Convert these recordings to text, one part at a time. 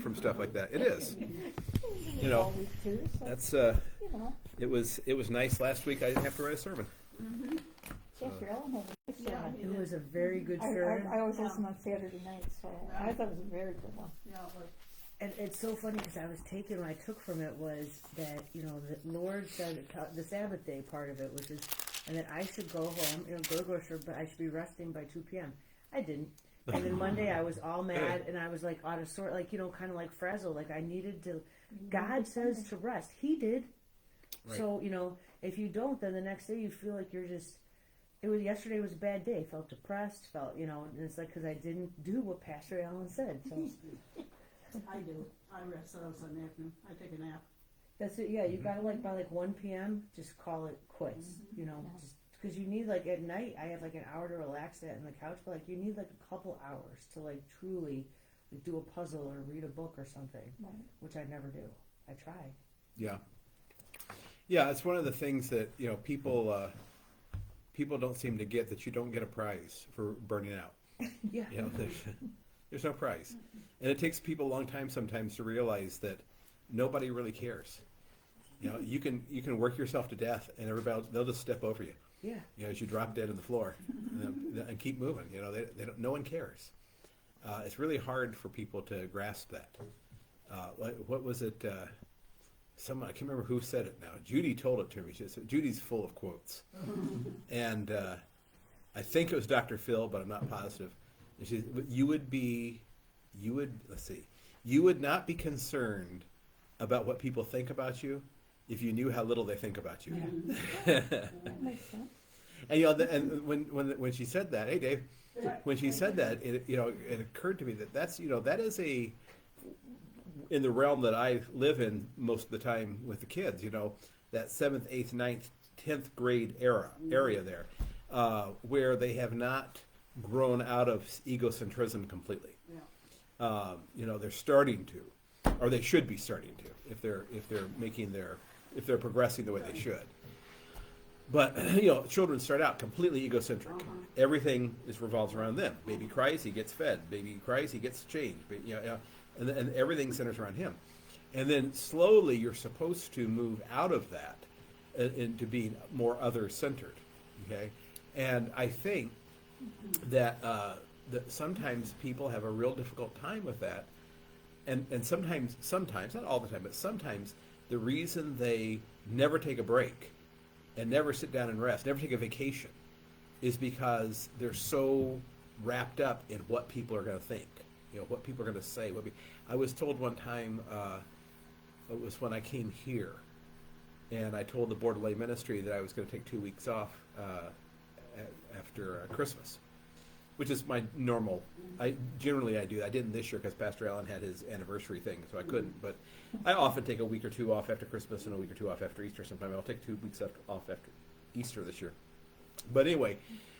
from stuff like that. It is. You know, that's it was nice last week. I didn't have to write a sermon. It was a very good sermon. I always listen on Saturday nights, so I thought it was a very good one. And it's so funny because what I took from it was that, the Lord said the Sabbath day part of it, which is, and that I should go home, go to grocery, but I should be resting by 2 p.m. I didn't. And then Monday I was all mad and I was like out of sort, kind of like frazzled, like I needed to, God says to rest. He did. Right. So, if you don't, then the next day you feel like you're just, yesterday was a bad day. Felt depressed, and it's like because I didn't do what Pastor Allen said. So. I do. I rest on Sunday afternoon. I take a nap. That's it. Yeah, you gotta by 1 p.m. just call it quits. Just because you need at night. I have an hour to relax at on the couch, but you need a couple hours to truly do a puzzle or read a book or something, which I never do. I try. Yeah. Yeah, it's one of the things that people don't seem to get, that you don't get a prize for burning out. Yeah. There's no prize. And it takes people a long time sometimes to realize that nobody really cares. You can work yourself to death and everybody, they'll just step over you. Yeah. As you drop dead on the floor and keep moving. They don't, no one cares. It's really hard for people to grasp that. What was it? I can't remember who said it now. Judy told it to me. She said, Judy's full of quotes. And I think it was Dr. Phil, but I'm not positive. She said, you would not be concerned about what people think about you if you knew how little they think about you. Yeah. That makes sense. And and when she said that, hey Dave, when she said that, it occurred to me that that is in the realm that I live in most of the time with the kids. That 7th, 8th, 9th, 10th grade area there, where they have not grown out of egocentrism completely. Yeah. They're starting to, or they should be starting to, if they're progressing the way they should. But children start out completely egocentric. Everything revolves around them. Baby cries, he gets fed. Baby cries, he gets changed. And everything centers around him. And then slowly you're supposed to move out of that into being more other-centered. Okay, and I think that sometimes people have a real difficult time with that, and sometimes not all the time, but sometimes the reason they never take a break and never sit down and rest, never take a vacation, is because they're so wrapped up in what people are going to think, what people are going to say. I was told one time, it was when I came here, and I told the Board of Lay Ministry that I was going to take 2 weeks off after Christmas, which is my normal. Generally I do. I didn't this year because Pastor Allen had his anniversary thing, so I couldn't. But I often take a week or two off after Christmas and a week or two off after Easter. Sometimes I'll take 2 weeks off after Easter this year. But anyway,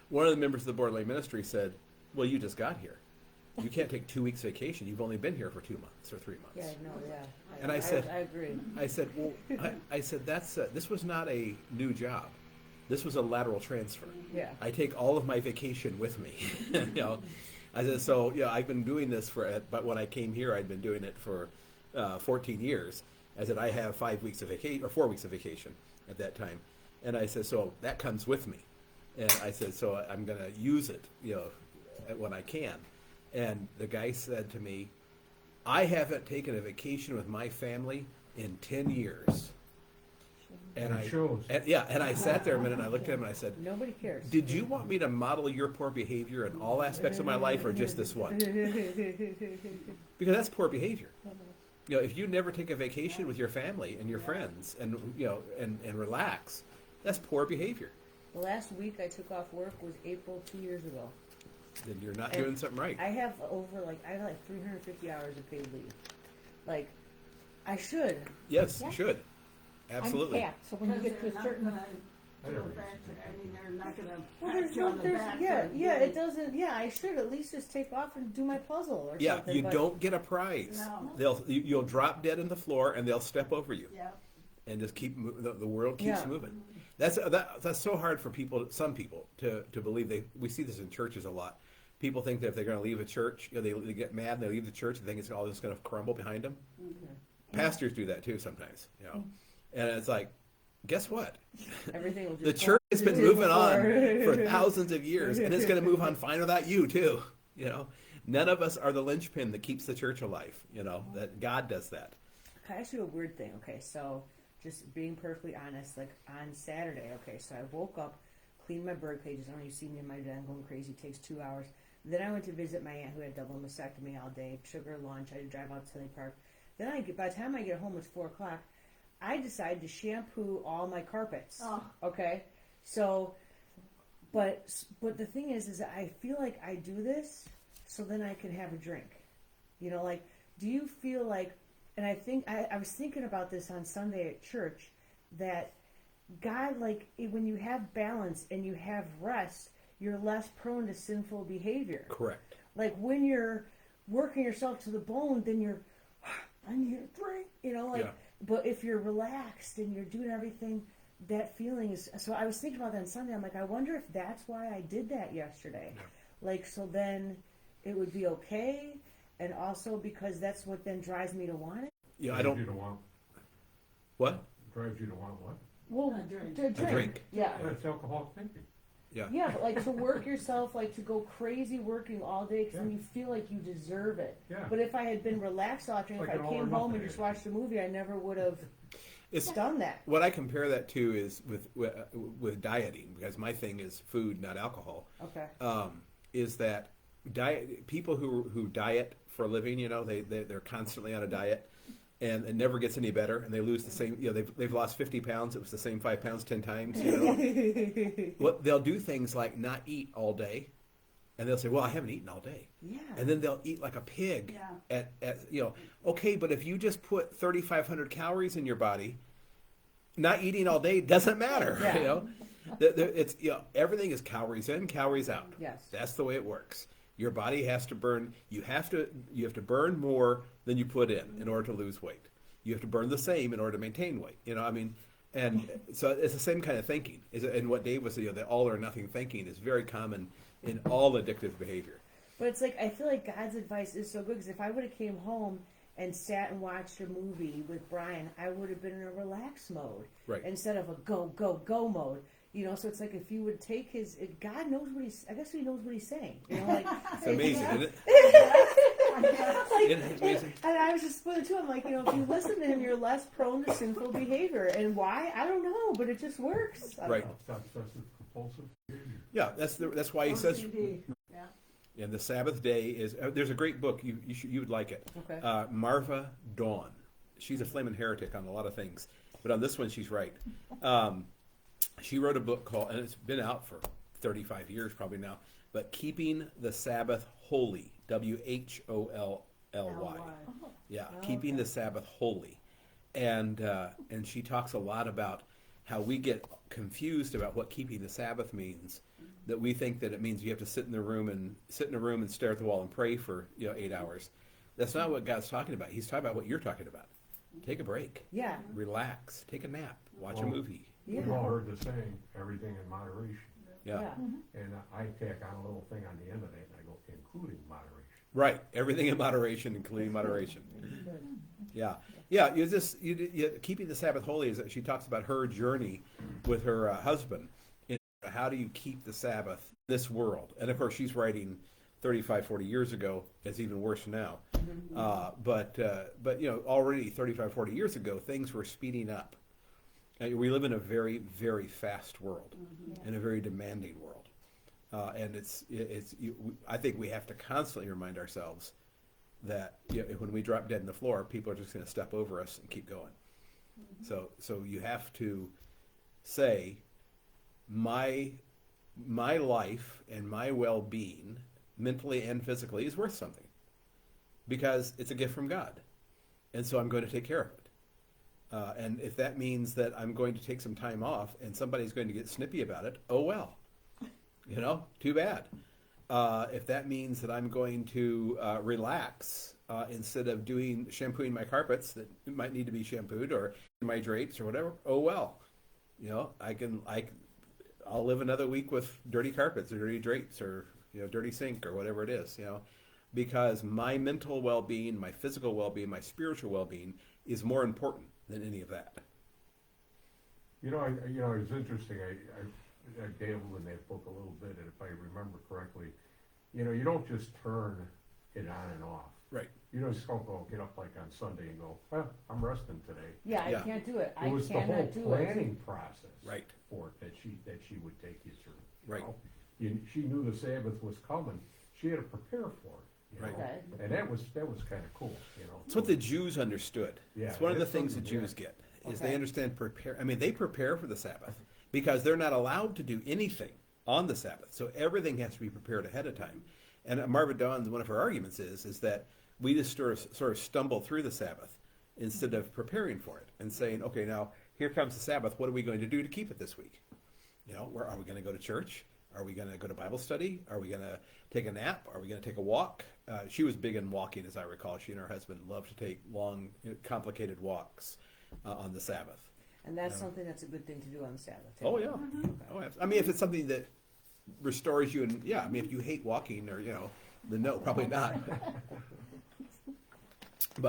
one of the members of the Board of Lay Ministry said, "Well, you just got here. You can't take 2 weeks vacation. You've only been here for 2 months or 3 months." Yeah, no, yeah. And I said, I agree. I said, well, I said that's this was not a new job. This was a lateral transfer. Yeah. I take all of my vacation with me. I said, so I've been doing this but when I came here, I'd been doing it for 14 years. I said, I have 5 weeks of vacation, or 4 weeks of vacation at that time. And I said, so that comes with me. And I said, so I'm going to use it, when I can. And the guy said to me, I haven't taken a vacation with my family in 10 years. And I sat there a minute and I looked at him and I said, nobody cares. Did you want me to model your poor behavior in all aspects of my life or just this one? Because that's poor behavior. If you never take a vacation with your family and your friends and and relax, that's poor behavior. The last week I took off work was April 2 years ago. Then you're not doing something right. I have 350 hours of paid leave. I should. Yes, you should. Absolutely. I'm capped, so when you get to a certain... They're not going to pat you on the back. It doesn't. Yeah, I should at least just take off and do my puzzle or something. Yeah, you don't get a prize. No. You'll drop dead on the floor and they'll step over you. Yeah. And just keep the world keeps moving. That's so hard for some people to believe. We see this in churches a lot. People think that if they're going to leave a church, they get mad and they leave the church and think it's all just going to crumble behind them. Pastors do that too sometimes, and it's like, guess what? Everything will just The go church has as it been did moving on before. for thousands of years, and it's going to move on fine without you too. None of us are the linchpin that keeps the church alive. That God does that. Can I ask you a weird thing? Okay, so just being perfectly honest, like on Saturday, so I woke up, cleaned my bird cages. I don't know, you see me in my den going crazy. It takes 2 hours. Then I went to visit my aunt who had double mastectomy all day. Took her lunch. I had to drive out to Tinley Park. Then by the time I get home, it's 4 o'clock. I decided to shampoo all my carpets. Oh. Okay, so, but the thing is that I feel like I do this so then I can have a drink. Like, do you feel like? And I think I was thinking about this on Sunday at church, that God, like, when you have balance and you have rest, you're less prone to sinful behavior. Correct. Like when you're working yourself to the bone, then you're, I need a drink, Yeah. But if you're relaxed and you're doing everything, that feeling is. So I was thinking about that on Sunday. I'm like, I wonder if that's why I did that yesterday. Yeah. Like, so then it would be okay. And also because that's what then drives me to want it. I Drives don't. you to want, What? drives you to want what? Well, A drink. to drink. drink. Yeah. That's alcoholic thinking. Yeah. Yeah, but like to work yourself, like to go crazy working all day because then you feel like you deserve it. Yeah. But if I had been relaxed all day, Like if an I all or came home and nothing. just watched a movie, I never would have It's done that. what I compare that to is with dieting, because my thing is food, not alcohol. Okay. Is that people who diet for a living? They're constantly on a diet, and it never gets any better, and they lose the same. They've lost 50 pounds. It was the same 5 pounds 10 times. What they'll do things like not eat all day, and they'll say, "Well, I haven't eaten all day," Yeah. and then they'll eat like a pig. Yeah. Okay, but if you just put 3,500 calories in your body, not eating all day doesn't matter. Yeah. It's everything is calories in, calories out. Yes. That's the way it works. Your body has to burn. You have to burn more than you put in order to lose weight. You have to burn the same in order to maintain weight. And so it's the same kind of thinking. And what Dave was saying, the all or nothing thinking is very common in all addictive behavior. But it's like I feel like God's advice is so good because if I would have came home and sat and watched a movie with Brian, I would have been in a relaxed mode Right. instead of a go mode. So it's like if you would take God knows what I guess he knows what he's saying. Like It's amazing, isn't it? like, It's amazing. and I was just split the two. I'm like, if you listen to him, you're less prone to sinful behavior. And why? I don't know, but it just works. I don't Right. know. It's obsessive compulsive behavior. Yeah, that's why he says. OCD. Yeah. And the Sabbath day is. There's a great book you would like it. Okay. Marva Dawn. She's a flaming heretic on a lot of things, but on this one she's right. She wrote a book called, and it's been out for 35 years probably now, but Keeping the Sabbath Holy. WHOLLY. Yeah, Keeping the Sabbath Holy, and she talks a lot about how we get confused about what keeping the Sabbath means. That we think that it means you have to sit in a room and stare at the wall and pray for 8 hours. That's not what God's talking about. He's talking about what you're talking about. Take a break, Yeah. relax, take a nap, watch a Well, movie. Yeah. We've all heard the saying, everything in moderation. Yeah. And I tack on a little thing on the end of that, and I go, including moderation. Right. Everything in moderation, including moderation. Yeah. Yeah. Keeping the Sabbath holy is that she talks about her journey with her husband. How do you keep the Sabbath in this world? And of course, she's writing 35, 40 years ago. It's even worse now. But already 35, 40 years ago, things were speeding up. We live in a very, very fast world, in a very demanding world. And I think we have to constantly remind ourselves that when we drop dead in the floor, people are just going to step over us and keep going. So you have to say, my life and my well-being, mentally and physically, is worth something because it's a gift from God, and so I'm going to take care of it. And if that means that I'm going to take some time off and somebody's going to get snippy about it, oh well. Too bad. If that means that I'm going to relax instead of shampooing my carpets that might need to be shampooed or my drapes or whatever, oh well. I'll live another week with dirty carpets or dirty drapes or dirty sink or whatever it is, because my mental well-being, my physical well-being, my spiritual well-being is more important than any of that. It was interesting. I dabbled in that book a little bit, and if I remember correctly, you don't just turn it on and off. Right. You don't just go get up like on Sunday and go, well, I'm resting today. Yeah, Yeah. I can't do it. It was the whole planning process Right. for it that she would take you through. Right. She knew the Sabbath was coming. She had to prepare for it. You Right. know? Okay. And that was kind of cool. It's what the Jews understood. Yeah, It's one of the that's things the something, Jews yeah. get, is Okay. they understand prepare. I mean, they prepare for the Sabbath because they're not allowed to do anything on the Sabbath. So everything has to be prepared ahead of time. And Marva Dawn's, one of her arguments is that we just sort of stumble through the Sabbath instead of preparing for it and saying, okay, now here comes the Sabbath. What are we going to do to keep it this week? Where are we going to go to church? Are we going to go to Bible study? Are we going to take a nap? Are we going to take a walk? She was big in walking, as I recall. She and her husband loved to take long, complicated walks on the Sabbath. And that's something that's a good thing to do on the Sabbath. too. Oh, yeah. Oh, I mean, if it's something that restores you, and yeah, I mean, if you hate walking or, then no, probably not.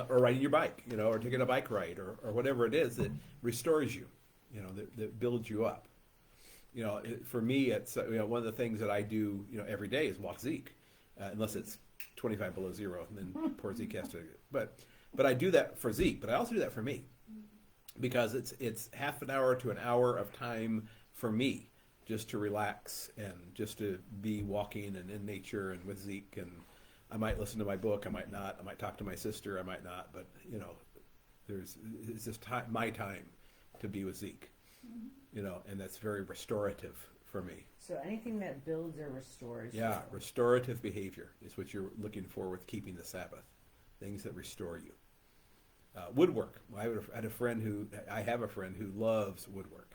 Or riding your bike, or taking a bike ride or whatever it is that restores you, that builds you up. For me, it's, one of the things that I do, every day is walk Zeke, unless it's 25 below zero, and then poor Zeke has to, but I do that for Zeke, but I also do that for me, because it's half an hour to an hour of time for me, just to relax and just to be walking and in nature and with Zeke. And I might listen to my book, I might not, I might talk to my sister, I might not, but it's just my time to be with Zeke, and that's very restorative for me. So anything that builds or restores. Yeah, you. restorative behavior is what you're looking for with keeping the Sabbath. Things that restore you. Woodwork. I have a friend who loves woodwork.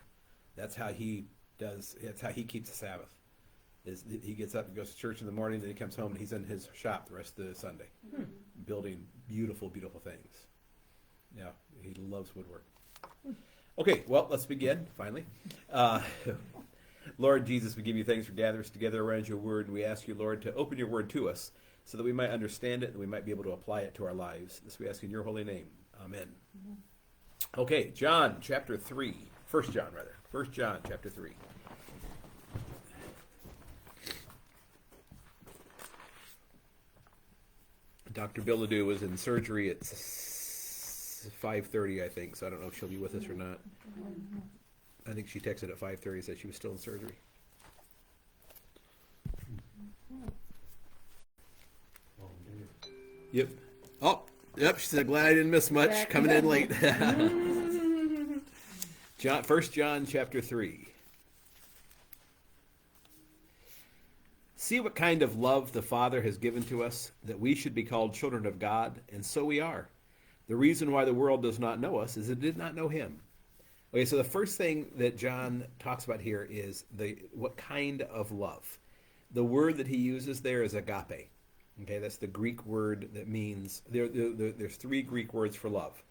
That's how he does. That's how he keeps the Sabbath. He gets up and goes to church in the morning, then he comes home and he's in his shop the rest of the Sunday, building beautiful, beautiful things. Yeah, he loves woodwork. Okay, well, let's begin, finally. Lord Jesus, we give you thanks for gathering us together around your word, and we ask you, Lord, to open your word to us so that we might understand it and we might be able to apply it to our lives. This we ask in your holy name. Amen. Okay, John chapter 3. 1 John, rather. 1 John chapter 3. Dr. Billadou was in surgery at 5:30, I think, so I don't know if she'll be with us or not. I think she texted at 5:30 and said she was still in surgery. Oh, dear. Yep. Oh, yep, she said, glad I didn't miss much, Yeah. coming in late. 1 John chapter 3. See what kind of love the Father has given to us, that we should be called children of God, and so we are. The reason why the world does not know us is it did not know him. Okay, so the first thing that John talks about here is what kind of love. The word that he uses there is agape. Okay, that's the Greek word that means, there's three Greek words for love.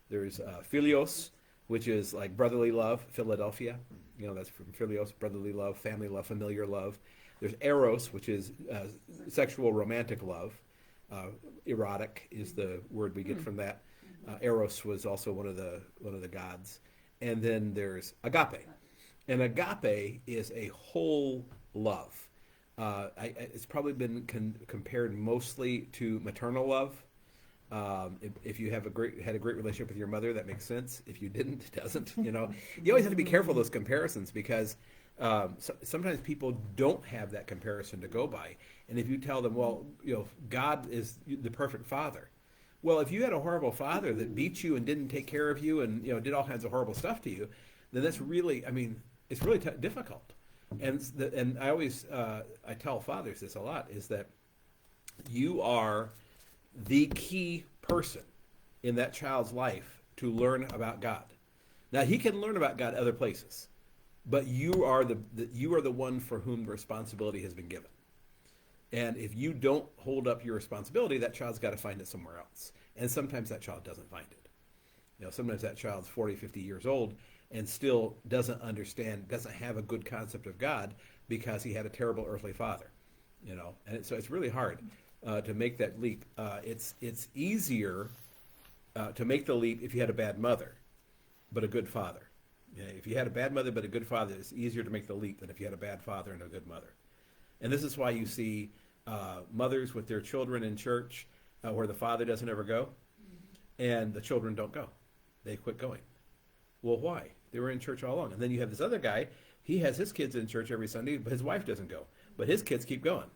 There's philios, which is like brotherly love, Philadelphia. That's from philios, brotherly love, family love, familiar love. There's eros, which is sexual romantic love. Erotic is the word we get from that. Eros was also one of the gods. And then there's agape. And agape is a whole love. It's probably been compared mostly to maternal love. If you had a great relationship with your mother, that makes sense. If you didn't, it doesn't. You always have to be careful of those comparisons, because sometimes people don't have that comparison to go by. And if you tell them, well, God is the perfect father. Well, if you had a horrible father that beat you and didn't take care of you and did all kinds of horrible stuff to you, then that's really, it's really difficult. And I always I tell fathers this a lot, is that you are the key person in that child's life to learn about God. Now, he can learn about God other places, but you are the one for whom the responsibility has been given. And if you don't hold up your responsibility, that child's got to find it somewhere else. And sometimes that child doesn't find it. Sometimes that child's 40, 50 years old and still doesn't understand, doesn't have a good concept of God because he had a terrible earthly father. you know, and so it's really hard to make that leap. It's easier to make the leap if you had a bad mother, but a good father. Yeah, if you had a bad mother but a good father, it's easier to make the leap than if you had a bad father and a good mother. And this is why you see mothers with their children in church where the father doesn't ever go, and the children don't go. They quit going. Well, why? They were in church all along. And then you have this other guy, he has his kids in church every Sunday, but his wife doesn't go. But his kids keep going.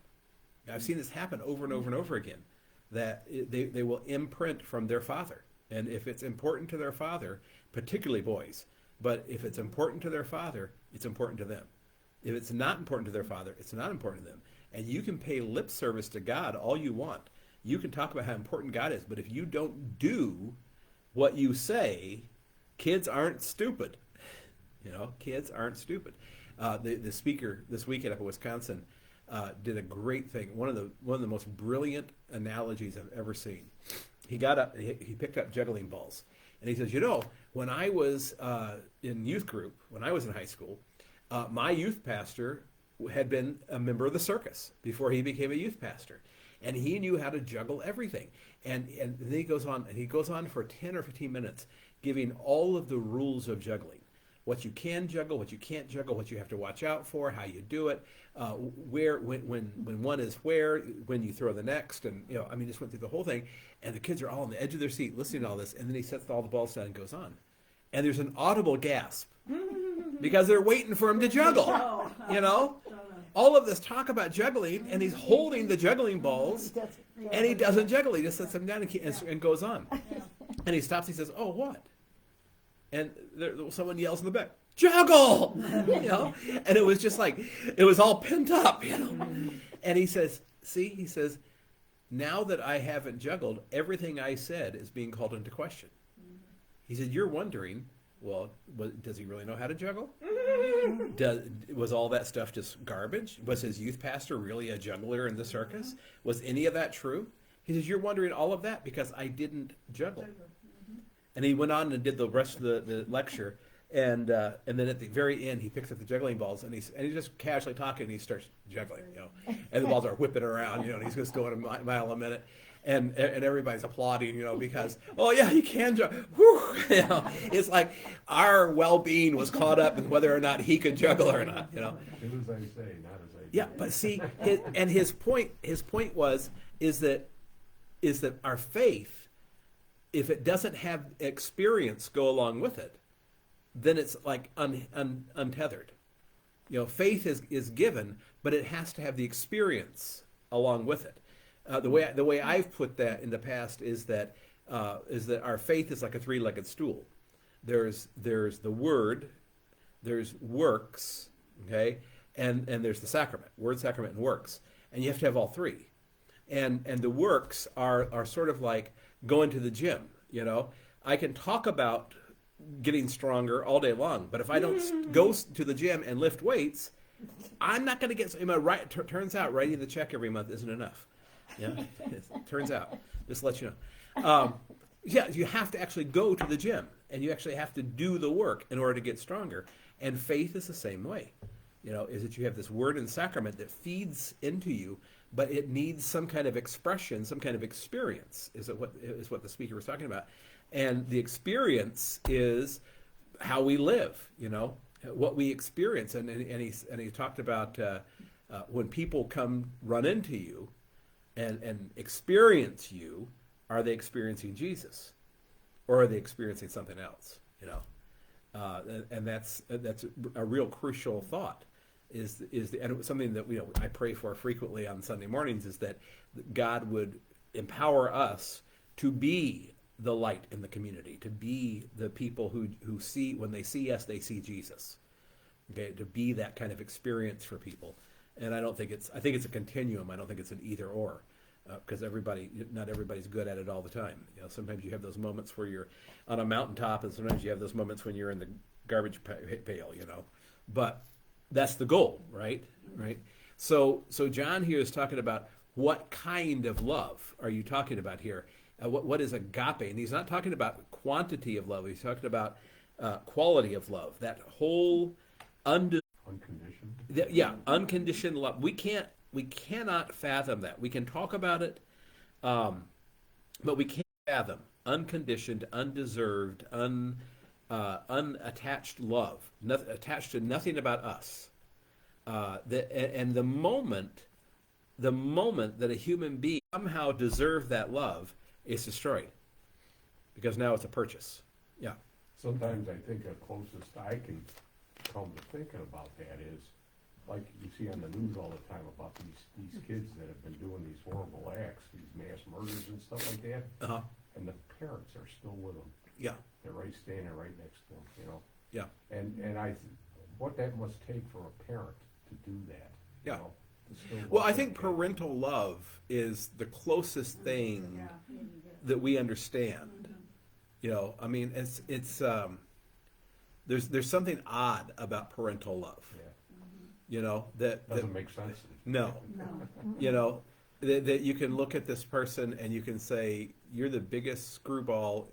I've seen this happen over and over and over again, that they will imprint from their father. And if it's important to their father, particularly boys, but if it's important to their father, it's important to them. If it's not important to their father, it's not important to them. And you can pay lip service to God all you want. You can talk about how important God is, but if you don't do what you say, kids aren't stupid. You know, kids aren't stupid. The speaker this weekend up in Wisconsin did a great thing. One of the most brilliant analogies I've ever seen. He got up, he picked up juggling balls, and he says, you know, when I was in youth group, when I was in high school, my youth pastor had been a member of the circus before he became a youth pastor, and he knew how to juggle everything. And then he goes on for 10 or 15 minutes giving all of the rules of juggling. What you can juggle, what you can't juggle, what you have to watch out for, how you do it, where, when one is where, when you throw the next, and you know, I mean, just went through the whole thing, and the kids are all on the edge of their seat listening to all this, and then he sets all the balls down and goes on, and there's an audible gasp because they're waiting for him to juggle, you know. All of this talk about juggling, and he's holding the juggling balls, and he doesn't juggle. He just sets them down and goes on, and he stops. He says, "Oh, what?" And someone yells in the back, "Juggle!" You know, and it was just like, it was all pent up, you know. And he says, see, he says, now that I haven't juggled, everything I said is being called into question. He said, you're wondering, well, does he really know how to juggle? Was all that stuff just garbage? Was his youth pastor really a juggler in the circus? Was any of that true? He says, you're wondering all of that because I didn't juggle. And he went on and did the rest of the lecture, and then at the very end, he picks up the juggling balls, and he's just casually talking, and he starts juggling, you know, and the balls are whipping around, you know, and he's just going a mile a minute, and everybody's applauding, you know, because, oh yeah, he can juggle. You know, it's like our well-being was caught up in whether or not he could juggle or not, you know. Do as I say, not as I do. Yeah, but see, his point is that our faith, if it doesn't have experience go along with it, then it's like untethered. You know, faith is given, but it has to have the experience along with it. The way I've put that in the past is that our faith is like a three-legged stool. There's the word, there's works, okay, and there's the sacrament, word, sacrament, and works, and you have to have all three. And the works are sort of like going to the gym, you know. I can talk about getting stronger all day long, but if I don't go to the gym and lift weights, I'm not going to get. Turns out writing the check every month isn't enough. Yeah, turns out. Just to let you know. Yeah, you have to actually go to the gym, and you actually have to do the work in order to get stronger. And faith is the same way. You know, is that you have this word and sacrament that feeds into you, but it needs some kind of expression, some kind of experience, is what the speaker was talking about. And the experience is how we live, you know, what we experience. And he talked about when people come run into you and experience you, are they experiencing Jesus? Or are they experiencing something else, you know? And that's a real crucial thought. And it was something that I pray for frequently on Sunday mornings, is that God would empower us to be the light in the community, to be the people who see, when they see us, they see Jesus. Okay, to be that kind of experience for people. And I think it's a continuum. I don't think it's an either or, because not everybody's good at it all the time. You know, sometimes you have those moments where you're on a mountaintop, and sometimes you have those moments when you're in the garbage pail. You know, but that's the goal, right? Right. So John here is talking about what kind of love are you talking about here? What is agape? And he's not talking about quantity of love. He's talking about quality of love. That whole unconditioned. Unconditioned. Unconditioned love. We can't we cannot fathom that. We can talk about it, but we can't fathom unconditioned, undeserved, unattached love, attached to nothing about us. And the moment that a human being somehow deserves that love, it's destroyed because now it's a purchase. Yeah. Sometimes I think the closest I can come to thinking about that is, like you see on the news all the time about these kids that have been doing these horrible acts, these mass murders and stuff like that, Uh-huh. and the parents are still with them. Yeah. They're standing right next to them, Yeah. And what that must take for a parent to do that. you Yeah. know, to still Well, love I think their kid. parental love is the closest thing Yeah. that we understand. You know, I mean, it's there's something odd about parental love. Yeah, You know, that doesn't make sense. no, No. you know, that you can look at this person and you can say, you're the biggest screwball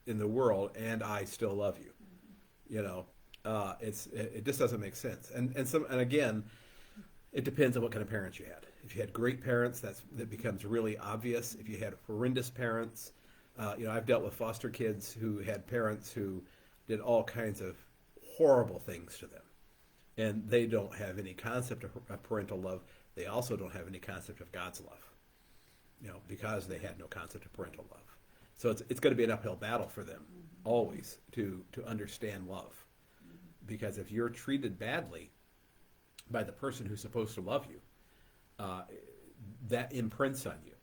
in the world, and I still love you. You know, it just doesn't make sense. And again, it depends on what kind of parents you had. If you had great parents, that becomes really obvious. If you had horrendous parents, you know, I've dealt with foster kids who had parents who did all kinds of horrible things to them, and they don't have any concept of parental love. They also don't have any concept of God's love, you know, because they had no concept of parental love. So it's going to be an uphill battle for them always to understand love, because if you're treated badly by the person who's supposed to love you, that imprints on you,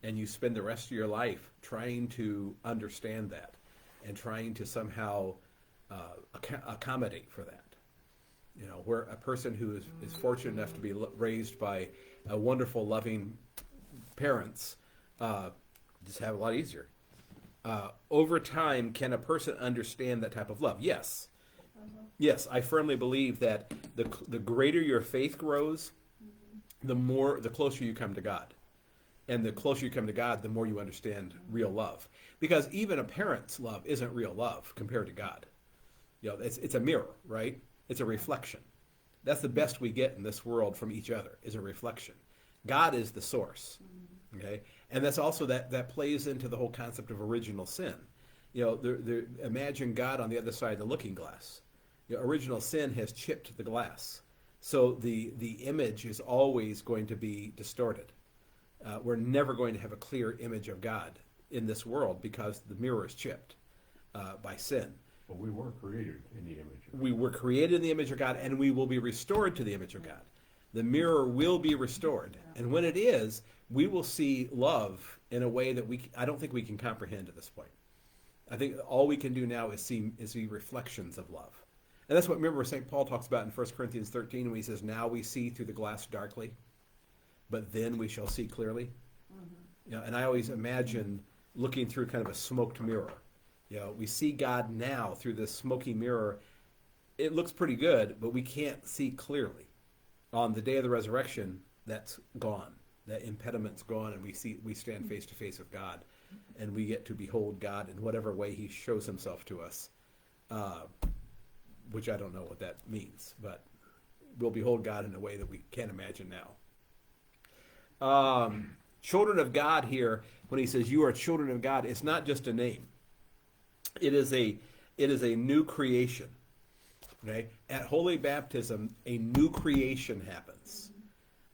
and you spend the rest of your life trying to understand that and trying to somehow accommodate for that. You know, where a person who is fortunate enough to be raised by a wonderful, loving parents just have a lot easier. Over time, can a person understand that type of love? Yes. Yes, I firmly believe that the greater your faith grows, the closer you come to God. And the closer you come to God, the more you understand real love. Because even a parent's love isn't real love compared to God. You know, it's a mirror, right? It's a reflection. That's the best we get in this world from each other, is a reflection. God is the source. Okay? And that's also that plays into the whole concept of original sin. You know, imagine God on the other side of the looking glass. You know, original sin has chipped the glass. So the image is always going to be distorted. We're never going to have a clear image of God in this world because the mirror is chipped by sin. But we were created in the image of We were created in the image of God, and we will be restored to the image of God. The mirror will be restored. And when it is, we will see love in a way that I don't think we can comprehend at this point. I think all we can do now is see reflections of love. And that's what, remember, St. Paul talks about in 1 Corinthians 13 when he says, now we see through the glass darkly, but then we shall see clearly. You know, and I always imagine looking through kind of a smoked mirror. You know, we see God now through this smoky mirror. It looks pretty good, but we can't see clearly. On the day of the resurrection, that's gone. That impediment's gone, and we stand face to face with God, and we get to behold God in whatever way He shows Himself to us, which I don't know what that means, but we'll behold God in a way that we can't imagine now. Children of God here, when he says you are children of God, it's not just a name. It is a new creation. Okay? At holy baptism, a new creation happens.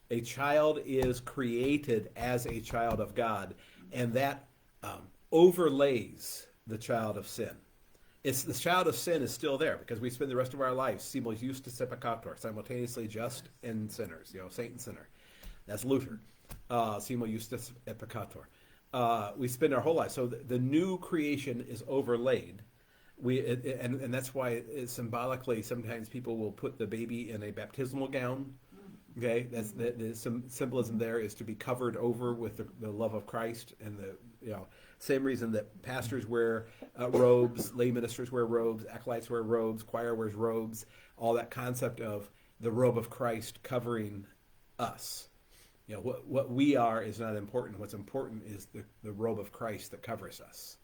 A child is created as a child of God, and that overlays the child of sin. It's the child of sin is still there because we spend the rest of our lives simul justus et peccator, simultaneously just and sinners. You know, saint and sinner. That's Luther. Simul justus et peccator. We spend our whole life. So the new creation is overlaid. And that's why symbolically sometimes people will put the baby in a baptismal gown. Okay, that's some symbolism there is to be covered over with the love of Christ, and same reason that pastors wear robes, lay ministers wear robes, acolytes wear robes, choir wears robes. All that concept of the robe of Christ covering us. You know, what we are is not important. What's important is the robe of Christ that covers us.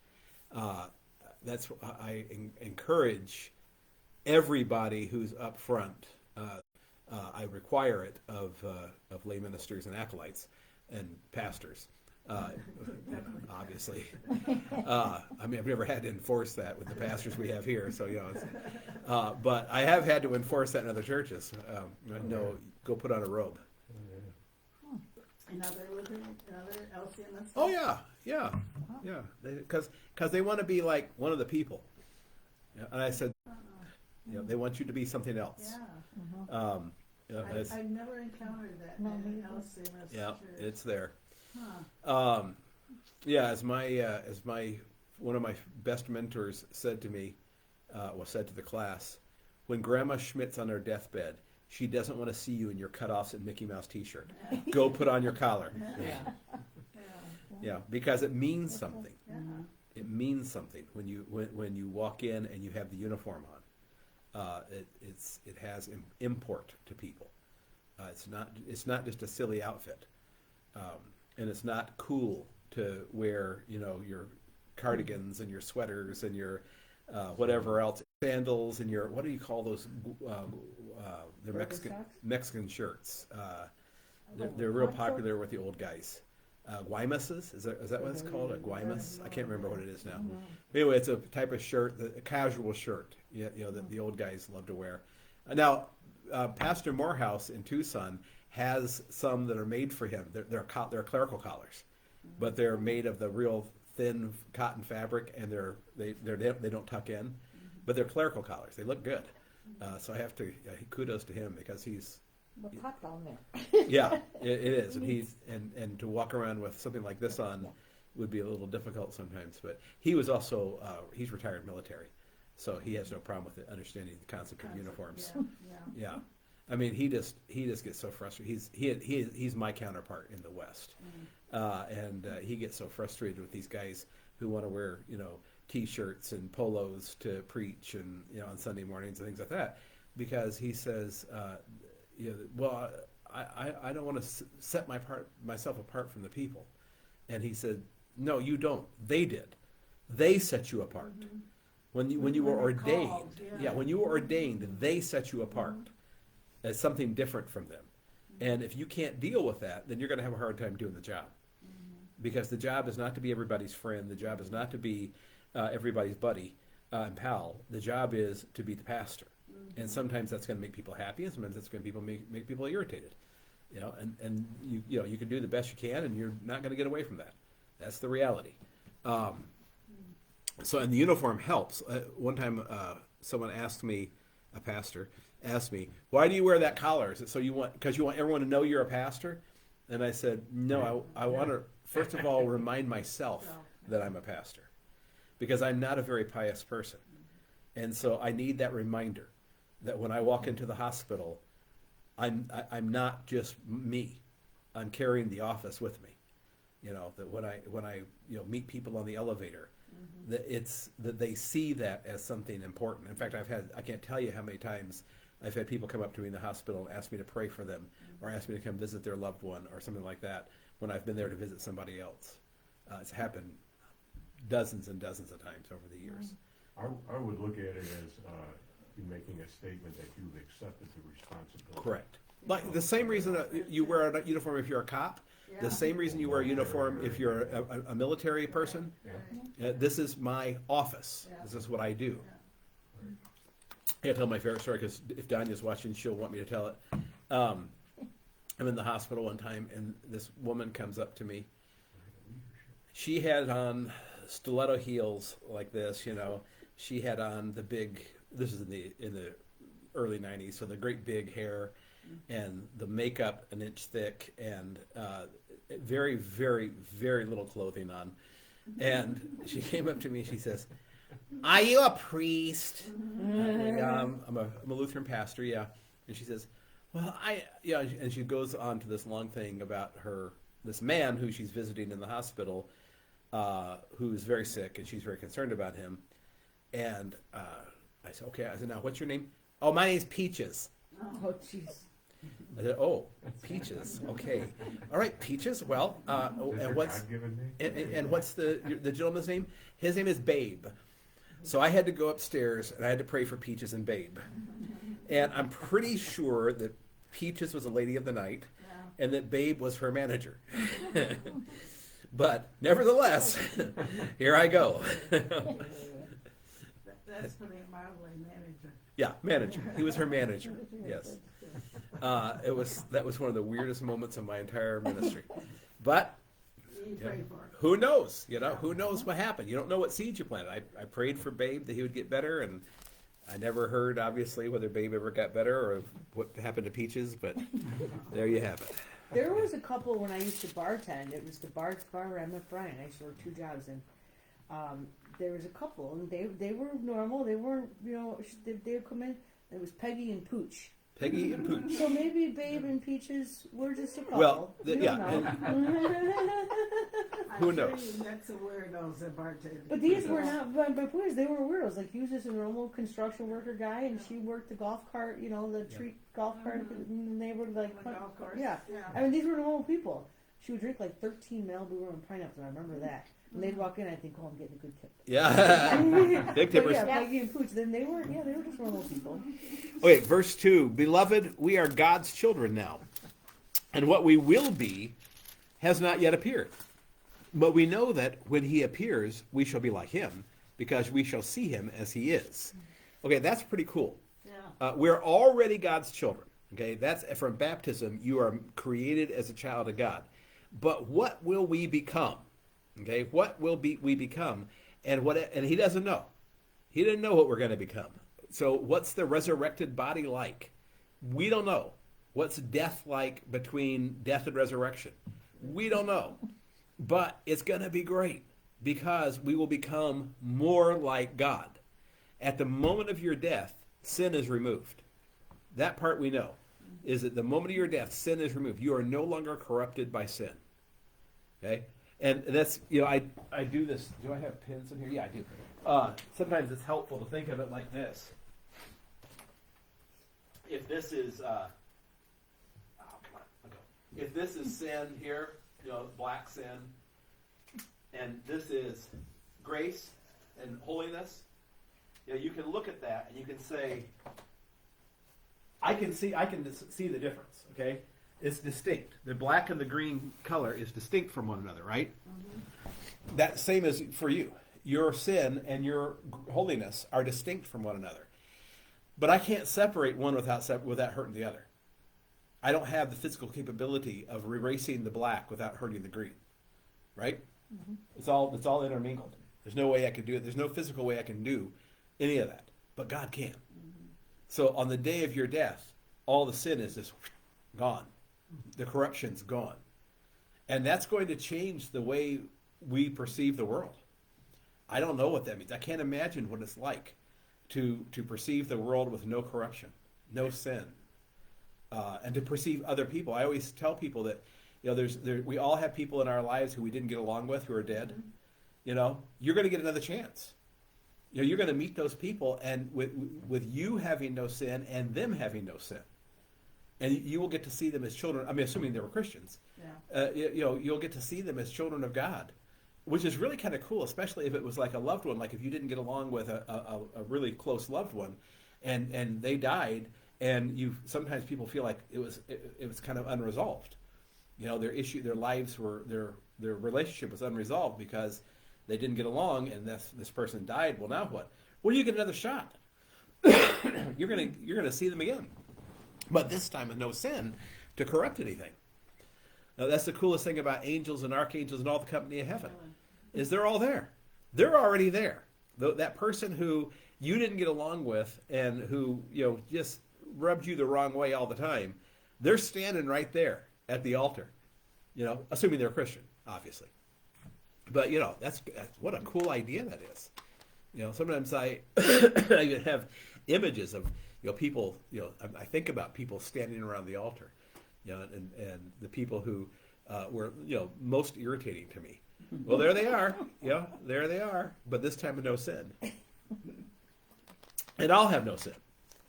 That's I encourage everybody who's up front I require it of lay ministers and acolytes and pastors. Obviously, I mean, I've never had to enforce that with the pastors we have here, so but I have had to enforce that in other churches. No, go put on a robe. Another Lutheran, another LCMS. Oh yeah, because they want to be like one of the people. Yeah, and I said, they want you to be something else. Yeah. It's- I've never encountered that No, in neither. LCMS yeah, church. it's there. Huh. As my one of my best mentors said to me, said to the class, when Grandma Schmidt's on her deathbed, she doesn't want to see you in your cutoffs and Mickey Mouse T-shirt. Go put on your collar. Yeah, because it means something. Yeah. It means something when you walk in and you have the uniform on. It has import to people. It's not just a silly outfit, and it's not cool to wear your cardigans and your sweaters and your whatever else, sandals and your, what do you call those? They're Mexican shirts. They're real popular with the old guys. Guaymases? Is that what it's called? A guaymas? I can't remember what it is now. Anyway, it's a type of shirt, a casual shirt, that the old guys love to wear. Now, Pastor Morehouse in Tucson has some that are made for him. They're clerical collars, but they're made of the real thin cotton fabric, and they don't tuck in, but they're clerical collars. They look good. So I have to kudos to him, because he's Well, hot down there. yeah, it is, and to walk around with something like this on would be a little difficult sometimes. But he was also he's retired military, so he has no problem with it, understanding the concept of uniforms. Yeah. Yeah, I mean, he just gets so frustrated. He's my counterpart in the West, and he gets so frustrated with these guys who want to wear T-shirts and polos to preach, and on Sunday mornings and things like that, because he says, well, I don't want to set myself apart from the people, and he said, no, you don't. They did. They set you apart. When you were When they're ordained, called, yeah. when you were ordained, they set you apart as something different from them. And if you can't deal with that, then you're going to have a hard time doing the job. Because the job is not to be everybody's friend. The job is not to be everybody's buddy and pal. The job is to be the pastor. And sometimes that's going to make people happy, and sometimes that's going to make people irritated. And you can do the best you can, and you're not going to get away from that. That's the reality. So, and the uniform helps. One time, someone asked me, a pastor asked me, "Why do you wear that collar? Is it because you want everyone to know you're a pastor?" And I said, "No, I want to first of all remind myself that I'm a pastor, because I'm not a very pious person, and so I need that reminder that when I walk into the hospital, I'm not just me. I'm carrying the office with me. That when I meet people on the elevator, that they see that as something important. In fact, I can't tell you how many times I've had people come up to me in the hospital and ask me to pray for them, or ask me to come visit their loved one, or something like that, when I've been there to visit somebody else. It's happened dozens and dozens of times over the years. I would look at it as you making a statement that you've accepted the responsibility. Correct. Like the same reason you wear a uniform if you're a cop, the same reason you wear a uniform if you're a military person. This is my office. This is what I do. I gotta tell my favorite story, because if Danya's watching, she'll want me to tell it. I'm in the hospital one time, and this woman comes up to me. She had on stiletto heels like this, She had on the big. This is in the early '90s, so the great big hair, and the makeup an inch thick, and very, very, very little clothing on. And she came up to me and she says, "Are you a priest?" I'm a Lutheran pastor, yeah. And she says, "Well, and she goes on to this long thing about this man who she's visiting in the hospital, who's very sick, and she's very concerned about him. And I said, okay. I said, now, what's your name? Oh, my name's Peaches. Oh, jeez. I said, oh, Peaches. Okay. All right, Peaches. Well, and what's and what's the gentleman's name? His name is Babe. So I had to go upstairs and I had to pray for Peaches and Babe. And I'm pretty sure that Peaches was a lady of the night, Yeah. and that Babe was her manager. But nevertheless, here I go. That's putting it mildly, manager. Yeah, manager. He was her manager. Yes. That was one of the weirdest moments of my entire ministry. But You yeah, prayed for it. who knows? Who knows what happened? You don't know what seeds you planted. I prayed for Babe that he would get better, and I never heard, obviously, whether Babe ever got better or what happened to Peaches, but there you have it. There was a couple when I used to bartend. It was the bar where I met Brian. I used to work 2 jobs, and there was a couple, and they were normal. They weren't, they would come in. It was Peggy and Pooch. Peggy and Pooch. So maybe Babe and Peaches were just a couple. Well, We don't yeah, know. Who I'm sure knows? you met some weirdos at bartending. But these were not, but my point is, they were weirdos. Like, he was just a normal construction worker guy, and she worked the golf cart, the treat golf cart, and they were like, On the golf course. yeah. Yeah. I mean, these were normal people. She would drink like 13 Malibu and pineapples, I remember that. And they'd walk in, I think, oh, I'm getting a good tip. Yeah. Big But tippers. yeah, Peggy and Pooch, then they were just normal people. Okay, verse 2. Beloved, we are God's children now, and what we will be has not yet appeared. But we know that when he appears, we shall be like him, because we shall see him as he is. Okay, that's pretty cool. Yeah. We're already God's children. Okay, that's from baptism. You are created as a child of God. But what will we become? Okay, what will we become? And he doesn't know. He didn't know what we're going to become. So what's the resurrected body like? We don't know. What's death like between death and resurrection? We don't know. But it's going to be great because we will become more like God. At the moment of your death, sin is removed. That part we know. Is at the moment of your death, sin is removed. You are no longer corrupted by sin. Okay? And that's, I do this. Do I have pins in here? Yeah, I do. Sometimes it's helpful to think of it like this. If this is, if this is sin here, black sin, and this is grace and holiness, you can look at that and you can say, I can see the difference, okay? It's distinct. The black and the green color is distinct from one another, right? Mm-hmm. That same as for you. Your sin and your holiness are distinct from one another. But I can't separate one without hurting the other. I don't have the physical capability of erasing the black without hurting the green, right? Mm-hmm. It's all intermingled. There's no way I can do it. There's no physical way I can do any of that. But God can. Mm-hmm. So on the day of your death, all the sin is just gone. The corruption's gone. And that's going to change the way we perceive the world. I don't know what that means. I can't imagine what it's like to perceive the world with no corruption, no sin, and to perceive other people. I always tell people that we all have people in our lives who we didn't get along with who are dead. Mm-hmm. You're going to get another chance. You're going to meet those people, and with you having no sin and them having no sin, and you will get to see them as children. I mean, assuming they were Christians, Yeah. You'll get to see them as children of God, which is really kind of cool, especially if it was like a loved one. Like if you didn't get along with a really close loved one, and they died, and sometimes people feel like it was kind of unresolved. Their lives were their relationship was unresolved because they didn't get along, and this person died. Well, now what? Well, you get another shot. You're gonna see them again, but this time with no sin to corrupt anything. Now, that's the coolest thing about angels and archangels and all the company of heaven, is they're all there. They're already there. That person who you didn't get along with and who just rubbed you the wrong way all the time, they're standing right there at the altar. Assuming they're Christian, obviously. But that's what a cool idea that is. Sometimes I even have images of people. I think about people standing around the altar, and the people who were most irritating to me. Well, there they are. There they are. But this time with no sin, and I'll have no sin,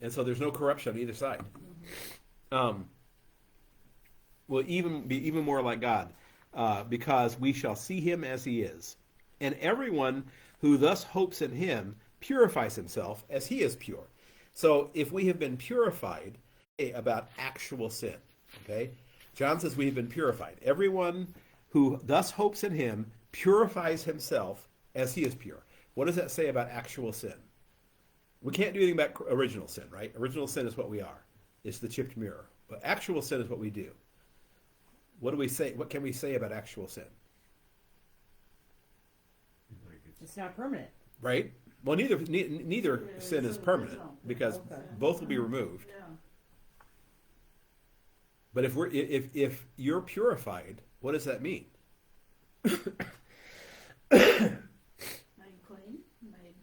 and so there's no corruption on either side. Will even be even more like God. Because we shall see him as he is. And everyone who thus hopes in him purifies himself as he is pure. So if we have been purified, about actual sin. Okay? John says we've been purified. Everyone who thus hopes in him purifies himself as he is pure. What does that say about actual sin? We can't do anything about original sin, right? Original sin is what we are. It's the chipped mirror. But actual sin is what we do. What do we say? What can we say about actual sin? Like It's not permanent. Right? Well, neither sin is permanent because Okay. both will be removed. Yeah. But if you're purified, what does that mean? Made clean, made,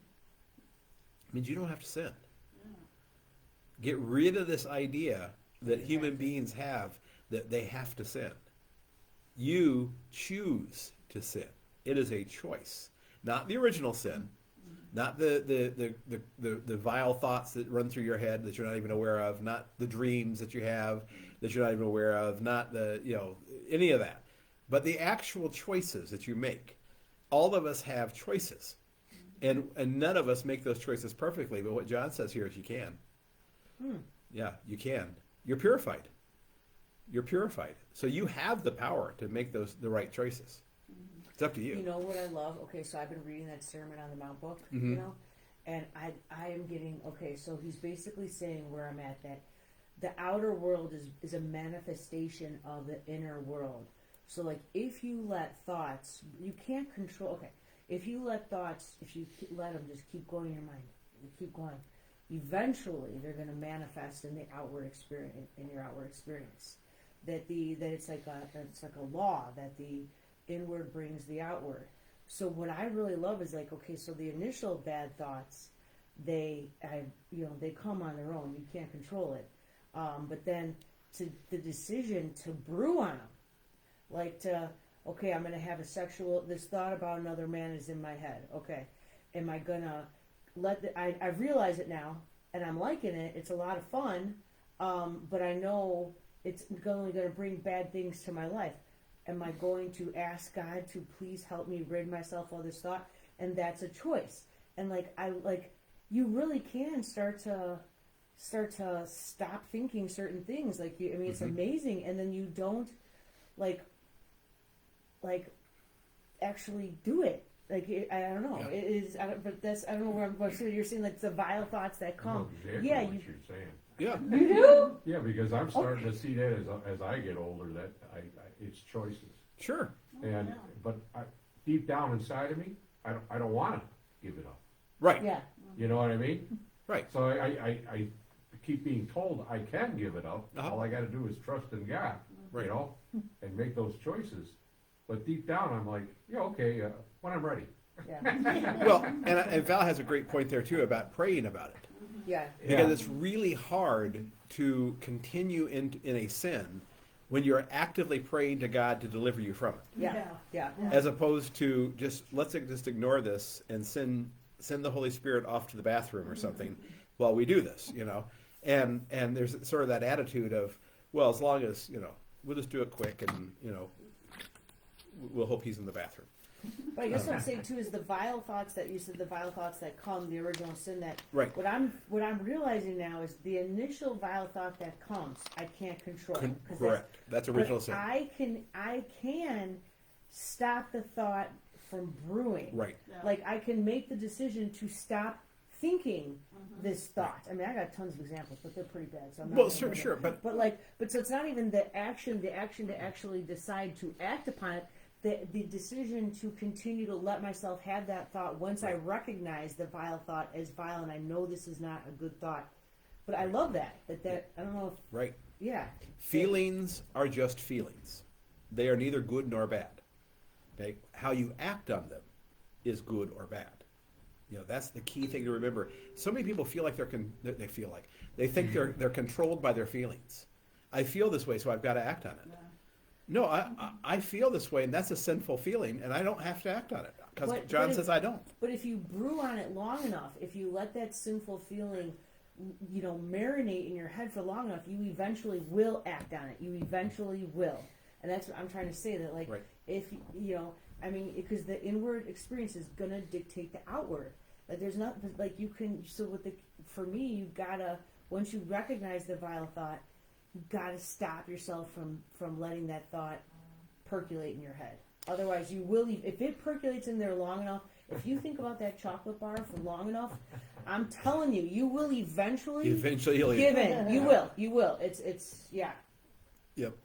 It means you don't have to sin. yeah. Get rid of this idea that human beings have that they have to sin. You choose to sin. It is a choice, not the original sin, not the vile thoughts that run through your head that you're not even aware of, not the dreams that you have that you're not even aware of, not any of that, but the actual choices that you make. All of us have choices, and none of us make those choices perfectly. But what John says here is you can. Yeah, you can. You're purified. You're purified. So you have the power to make the right choices. It's up to you. You know what I love? Okay, so I've been reading that Sermon on the Mount book, Mhm. you know, and I am getting, okay, so he's basically saying where I'm at, that the outer world is a manifestation of the inner world. So, like, if you let thoughts, you can't control, okay, if you let thoughts, if you let them just keep going in your mind, you keep going, eventually they're going to manifest in the outward experience, in your outward experience. That it's like a law that the inward brings the outward. So what I really love is like, okay, so the initial bad thoughts, they come on their own. You can't control it. But then the decision to brew on them, like okay, I'm going to have this thought about another man is in my head. Okay, am I going to I realize it now, and I'm liking it. It's a lot of fun, but I know it's only going to bring bad things to my life. Am I going to ask God to please help me rid myself of this thought? And that's a choice. And you really can start to stop thinking certain things. It's amazing. And then you don't actually do it. I don't know. Yeah. It is. I don't know where I'm. So you're saying like the vile thoughts that I know come. exactly Yeah, what you. you're saying. Yeah. You do. Yeah, because I'm starting to see that as I get older, that it's choices. Sure. And but deep down inside of me, I don't want to give it up. Right. Yeah. You know what I mean? Right. So I keep being told I can give it up. Uh-huh. All I got to do is trust in God, Right. you know, and make those choices. But deep down, I'm like, yeah, okay, when I'm ready. Yeah. Well, and Val has a great point there too about praying about it. Yeah. Because Yeah. it's really hard to continue in a sin when you're actively praying to God to deliver you from it, Yeah. Yeah. as opposed to let's just ignore this and send the Holy Spirit off to the bathroom or something while we do this, and there's sort of that attitude of, well, as long as we'll just do it quick and we'll hope he's in the bathroom. But I guess what I'm saying too is the vile thoughts that you said, the vile thoughts that come, the original sin that. Right. What I'm realizing now is the initial vile thought that comes, I can't control. 'Cause Correct. That's original but sin. I can stop the thought from brewing. Right. Like I can make the decision to stop thinking this thought. I mean, I got tons of examples, but they're pretty bad. So I'm not. Well, gonna- sure, but But so it's not even the action to actually decide to act upon it. The decision to continue to let myself have that thought once I recognize the vile thought as vile and I know this is not a good thought. But I love that I don't know if, right. yeah. Feelings are just feelings. They are neither good nor bad. Okay? How you act on them is good or bad. That's the key thing to remember. So many people feel like they think they're controlled by their feelings. I feel this way, so I've got to act on it. No, I feel this way, and that's a sinful feeling, and I don't have to act on it because But- John but says I don't. But if you brew on it long enough, if you let that sinful feeling, marinate in your head for long enough, you eventually will act on it. You eventually will. And that's what I'm trying to say, that Right. if, because the inward experience is going to dictate the outward. Like there's not, like you can, for me, you gotta once you recognize the vile thought, you got to stop yourself from letting that thought percolate in your head. Otherwise, you will. If it percolates in there long enough, if you think about that chocolate bar for long enough, I'm telling you, you will eventually Eventually, give in. You will. You will. It's yeah. Yep.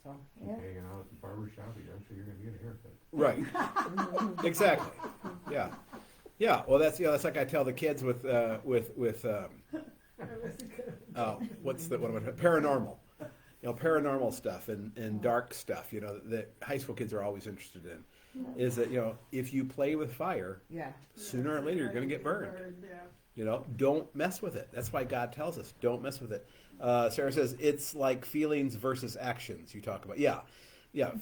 So Keep hanging out at the barber shop, eventually you're gonna get a haircut. Right. Exactly. Yeah. Yeah. Well, that's like I tell the kids with what's the what am I paranormal. Paranormal stuff and dark stuff. That high school kids are always interested in. Is that if you play with fire, yeah. sooner or later you're going to get burned. Don't mess with it. That's why God tells us, don't mess with it. Sarah says it's like feelings versus actions you talk about. Yeah.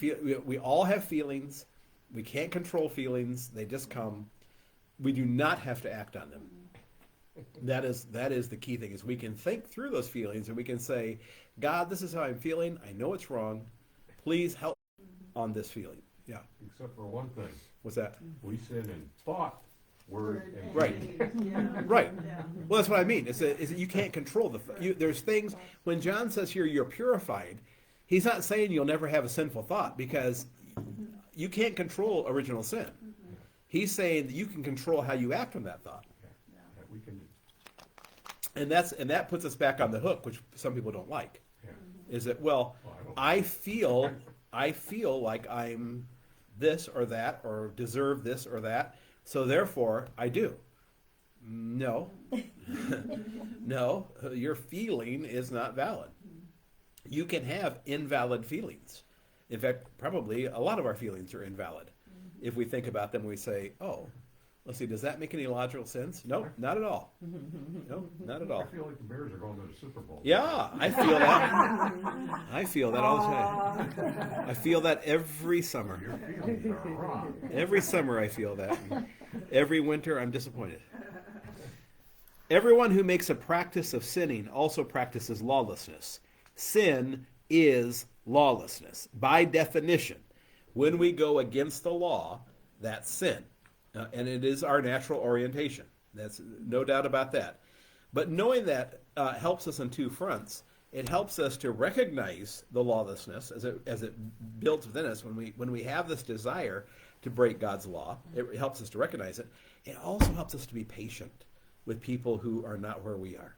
We all have feelings. We can't control feelings. They just come. We do not have to act on them. That is the key thing, is we can think through those feelings and we can say, God, this is how I'm feeling. I know it's wrong. Please help on this feeling. Yeah. Except for one thing, What's that? we sin in thought, word, and Right. Yeah. Right. Yeah. Well, that's what I mean. Is that you can't control there's things, when John says here you're purified, he's not saying you'll never have a sinful thought, because you can't control original sin. He's saying that you can control how you act on that thought. that we can, And that puts us back on the hook, which some people don't like. yeah. Is that, Well, I don't- I feel like I'm this or that, or deserve this or that, so therefore I do. No. No, your feeling is not valid. You can have invalid feelings. In fact, probably a lot of our feelings are invalid. If we think about them, we say, oh, let's see, does that make any logical sense? No, not at all. No, not at I all. feel like the Bears are going to the Super Bowl. Yeah, I feel that. I feel that all the time. I feel that every summer. Your feelings are wrong. Every summer I feel that. And every winter I'm disappointed. Everyone who makes a practice of sinning also practices lawlessness. Sin is lawlessness. By definition, when we go against the law, that's sin. And it is our natural orientation. That's no doubt about that. But knowing that helps us on two fronts. It helps us to recognize the lawlessness as it builds within us when we have this desire to break God's law. It helps us to recognize it. It also helps us to be patient with people who are not where we are.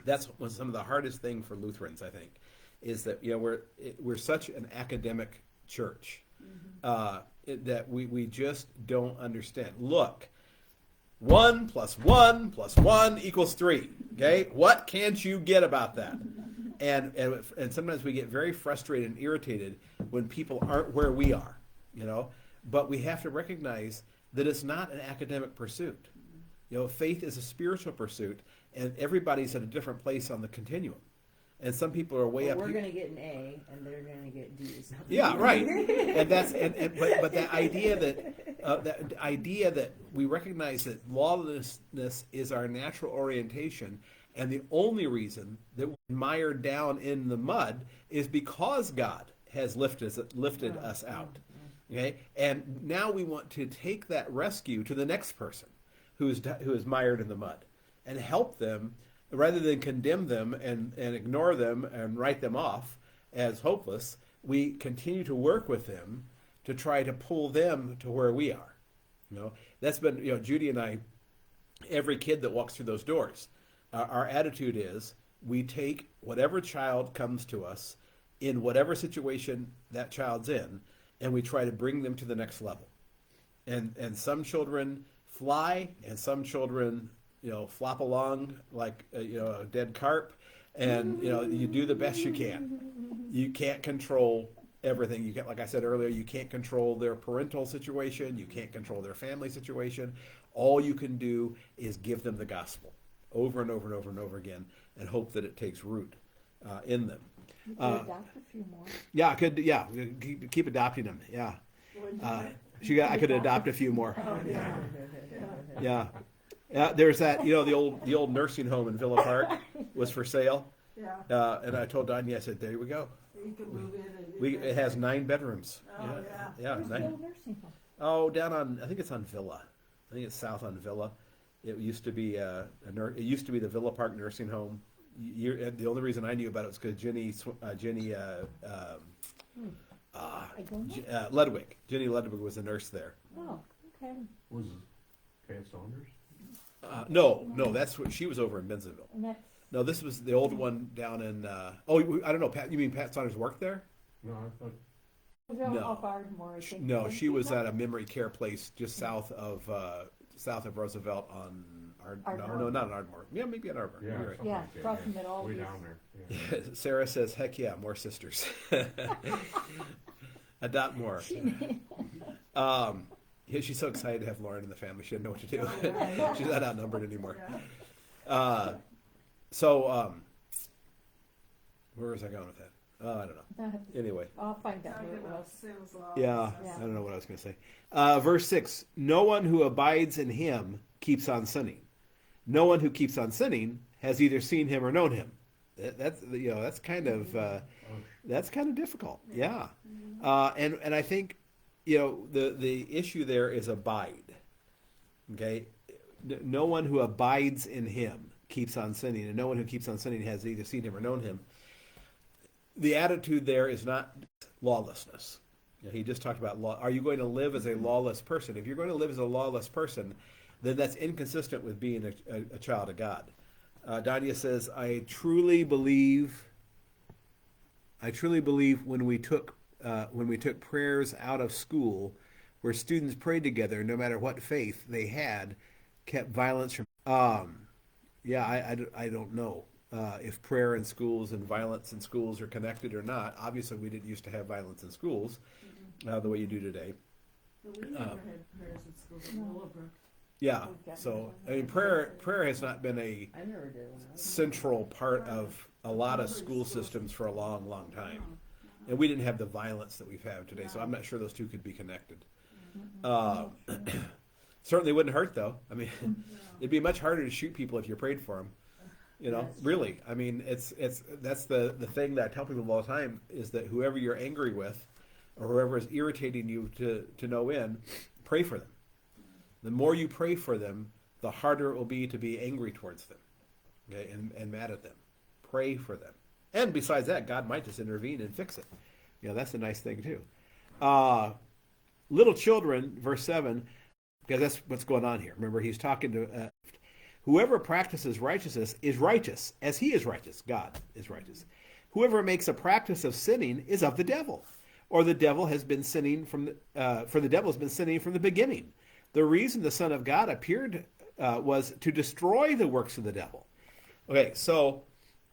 That's some of the hardest thing for Lutherans, I think, is that we're such an academic church that we just don't understand. Look, 1 + 1 + 1 = 3. Okay, what can't you get about that? And sometimes we get very frustrated and irritated when people aren't where we are, But we have to recognize that it's not an academic pursuit. Faith is a spiritual pursuit, and everybody's at a different place on the continuum. And some people are way up We're here. going to get an A, and they're going to get D's. Yeah, right. And that's but that idea that we recognize that lawlessness is our natural orientation, and the only reason that we're mired down in the mud is because God has lifted us out. Okay, and now we want to take that rescue to the next person who is mired in the mud and help them, rather than condemn them and ignore them and write them off as hopeless. We continue to work with them to try to pull them to where we are. That's been, Judy and I, every kid that walks through those doors, our attitude is we take whatever child comes to us in whatever situation that child's in, and we try to bring them to the next level. And some children fly, and some children flop along like a dead carp, and you do the best you can. You can't control everything. You can't, like I said earlier, you can't control their parental situation. You can't control their family situation. All you can do is give them the gospel over and over and over and over again, and hope that it takes root in them. You could adopt a few more. Yeah, I could. Yeah, keep adopting them. Yeah, I could adopt a few more. Yeah. There's that. The old nursing home in Villa Park was for sale. Yeah. And I told Donnie, I said, there we go. You can move in. It has 9 bedrooms. Oh, Yeah, Where's the 9. old nursing home? Oh, down on, I think it's on Villa. I think it's south on Villa. It used to be it used to be the Villa Park Nursing Home. the only reason I knew about it was because Jenny I don't know. Jenny Ludwig was a nurse there. Oh, okay. Was Pat Saunders? No, that's what she was over in Bentonville. And that's, No, this was the old one down in. I don't know. Pat, you mean Pat Saunders worked there? No, I thought, was that No. off Ardmore, I think. No, Wasn't she was that? at a memory care place just south of Roosevelt on. No, Ardmore. not on Ardmore. Yeah, maybe on Ardmore. yeah, You're right. something Yeah, like that, across from yeah. it all Way these- down there, yeah. Sarah says, "Heck yeah, more sisters." Adopt more. Yeah, she's so excited to have Lauren in the family. She didn't know what to do. She's not outnumbered anymore. Where was I going with that? I don't know. Anyway, I'll find out Talking where it about was. sales law. yeah, Yeah. I don't know what I was going to say. Verse 6, no one who abides in him keeps on sinning. No one who keeps on sinning has either seen him or known him. That's kind of difficult. Yeah. And I think, the issue there is abide. Okay. No one who abides in him keeps on sinning, and no one who keeps on sinning has either seen him or known him. The attitude there is not lawlessness. He just talked about law. Are you going to live as a lawless person? If you're going to live as a lawless person, then that's inconsistent with being a child of God. Dania says, I truly believe when we took prayers out of school where students prayed together, no matter what faith they had, kept violence from. I don't know if prayer in schools and violence in schools are connected or not. Obviously, we didn't used to have violence in schools the way you do today. But we never had prayers in school in Willowbrook. Yeah. So I mean, prayer has not been a I never did when I was. central part of a lot of school systems for a long, long time. And we didn't have the violence that we've had today, so I'm not sure those two could be connected. Certainly wouldn't hurt, though. I mean, it'd be much harder to shoot people if you prayed for them. That's Really. I mean, that's the thing that I tell people all the time is that whoever you're angry with, or whoever is irritating you to no end, pray for them. The more you pray for them, the harder it will be to be angry towards them, okay, and mad at them. Pray for them. And besides that, God might just intervene and fix it. That's a nice thing too. Little children, verse 7, because that's what's going on here. Remember, he's talking to whoever practices righteousness is righteous, as he is righteous. God is righteous. Whoever makes a practice of sinning is of the devil, or the devil has been sinning for the devil has been sinning from the beginning. The reason the Son of God appeared was to destroy the works of the devil. Okay, so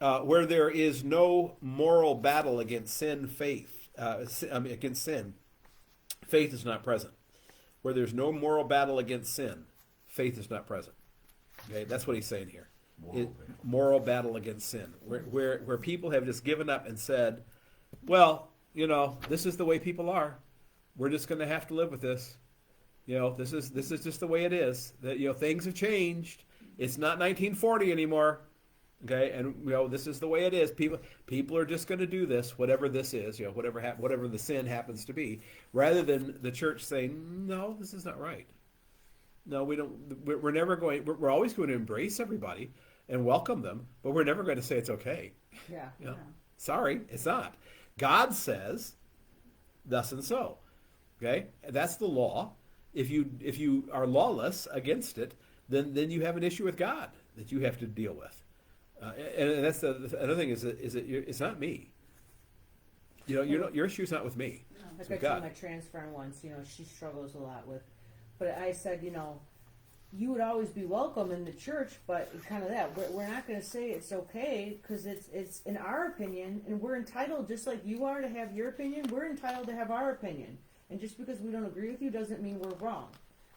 where there is no moral battle against sin, faith is not present. Where there's no moral battle against sin, faith is not present. Okay, that's what he's saying here. Moral battle against sin, where people have just given up and said, well, this is the way people are. We're just going to have to live with this. This is just the way it is. That things have changed. It's not 1940 anymore. Okay, and this is the way it is. People are just going to do this, whatever this is, whatever the sin happens to be, rather than the church saying, no, this is not right. No, we don't. We're never going. We're always going to embrace everybody and welcome them, but we're never going to say it's okay. Yeah. Sorry, it's not. God says, thus and so. Okay, that's the law. If you are lawless against it, then you have an issue with God that you have to deal with. And that's the other thing is that it's not me. Your issue's not with me. Like It's I with told God. my trans friend once, she struggles a lot with, but I said, you would always be welcome in the church, but kind of that. We're not going to say it's okay because it's in our opinion, and we're entitled, just like you are to have your opinion. We're entitled to have our opinion, and just because we don't agree with you doesn't mean we're wrong.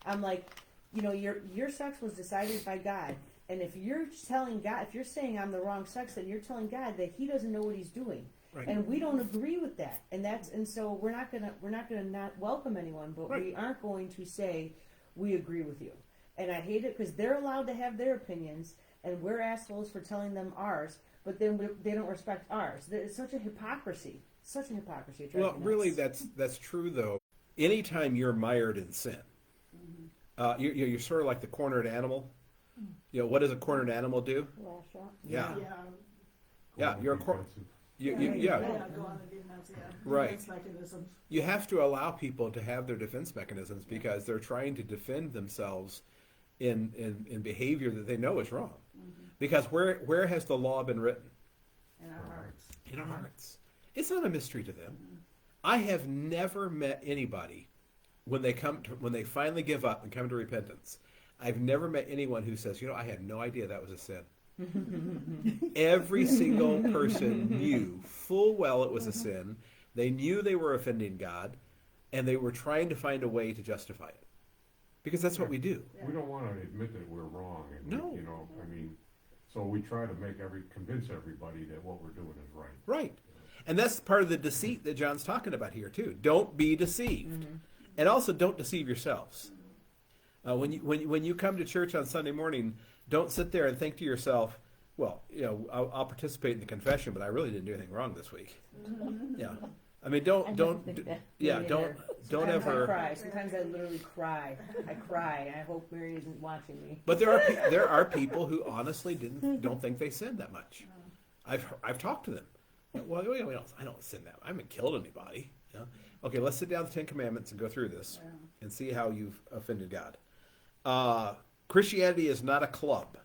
I'm like, your sex was decided by God. And if you're telling God, if you're saying I'm the wrong sex, then you're telling God that He doesn't know what He's doing, Right. and we don't agree with that. And so we're not gonna not welcome anyone, but Right. we aren't going to say we agree with you. And I hate it because they're allowed to have their opinions, and we're assholes for telling them ours, but then they don't respect ours. It's such a hypocrisy. Such a hypocrisy. It drives Well, me nuts. really, that's true though. Anytime you're mired in sin, you're sort of like the cornered animal. What does a cornered animal do? Lash out. Yeah. Yeah, Yeah, Go you're a defensive. yeah. Yeah, go on the defense, yeah. Right. Defense mechanisms. You have to allow people to have their defense mechanisms because they're trying to defend themselves in behavior that they know is wrong. Because where has the law been written? In our hearts. In our hearts. It's not a mystery to them. I have never met anybody when they finally give up and come to repentance. I've never met anyone who says, I had no idea that was a sin. Every single person knew full well it was a sin. They knew they were offending God, and they were trying to find a way to justify it. Because that's what we do. We don't wanna admit that we're wrong, and, No. so we try to convince everybody that what we're doing is right. Right. And that's part of the deceit that John's talking about here, too. Don't be deceived. And also, don't deceive yourselves. When you come to church on Sunday morning, don't sit there and think to yourself, well, I'll participate in the confession, but I really didn't do anything wrong this week. Yeah. I mean, don't think that. yeah, Me don't neither. don't Sometimes I ever. cry. Sometimes I literally cry. I cry. I hope Mary isn't watching me. But there are people who honestly don't think they sin that much. I've talked to them. Well, I don't sin that. I haven't killed anybody. Okay, let's sit down the Ten Commandments and go through this and see how you've offended God. Christianity is not a club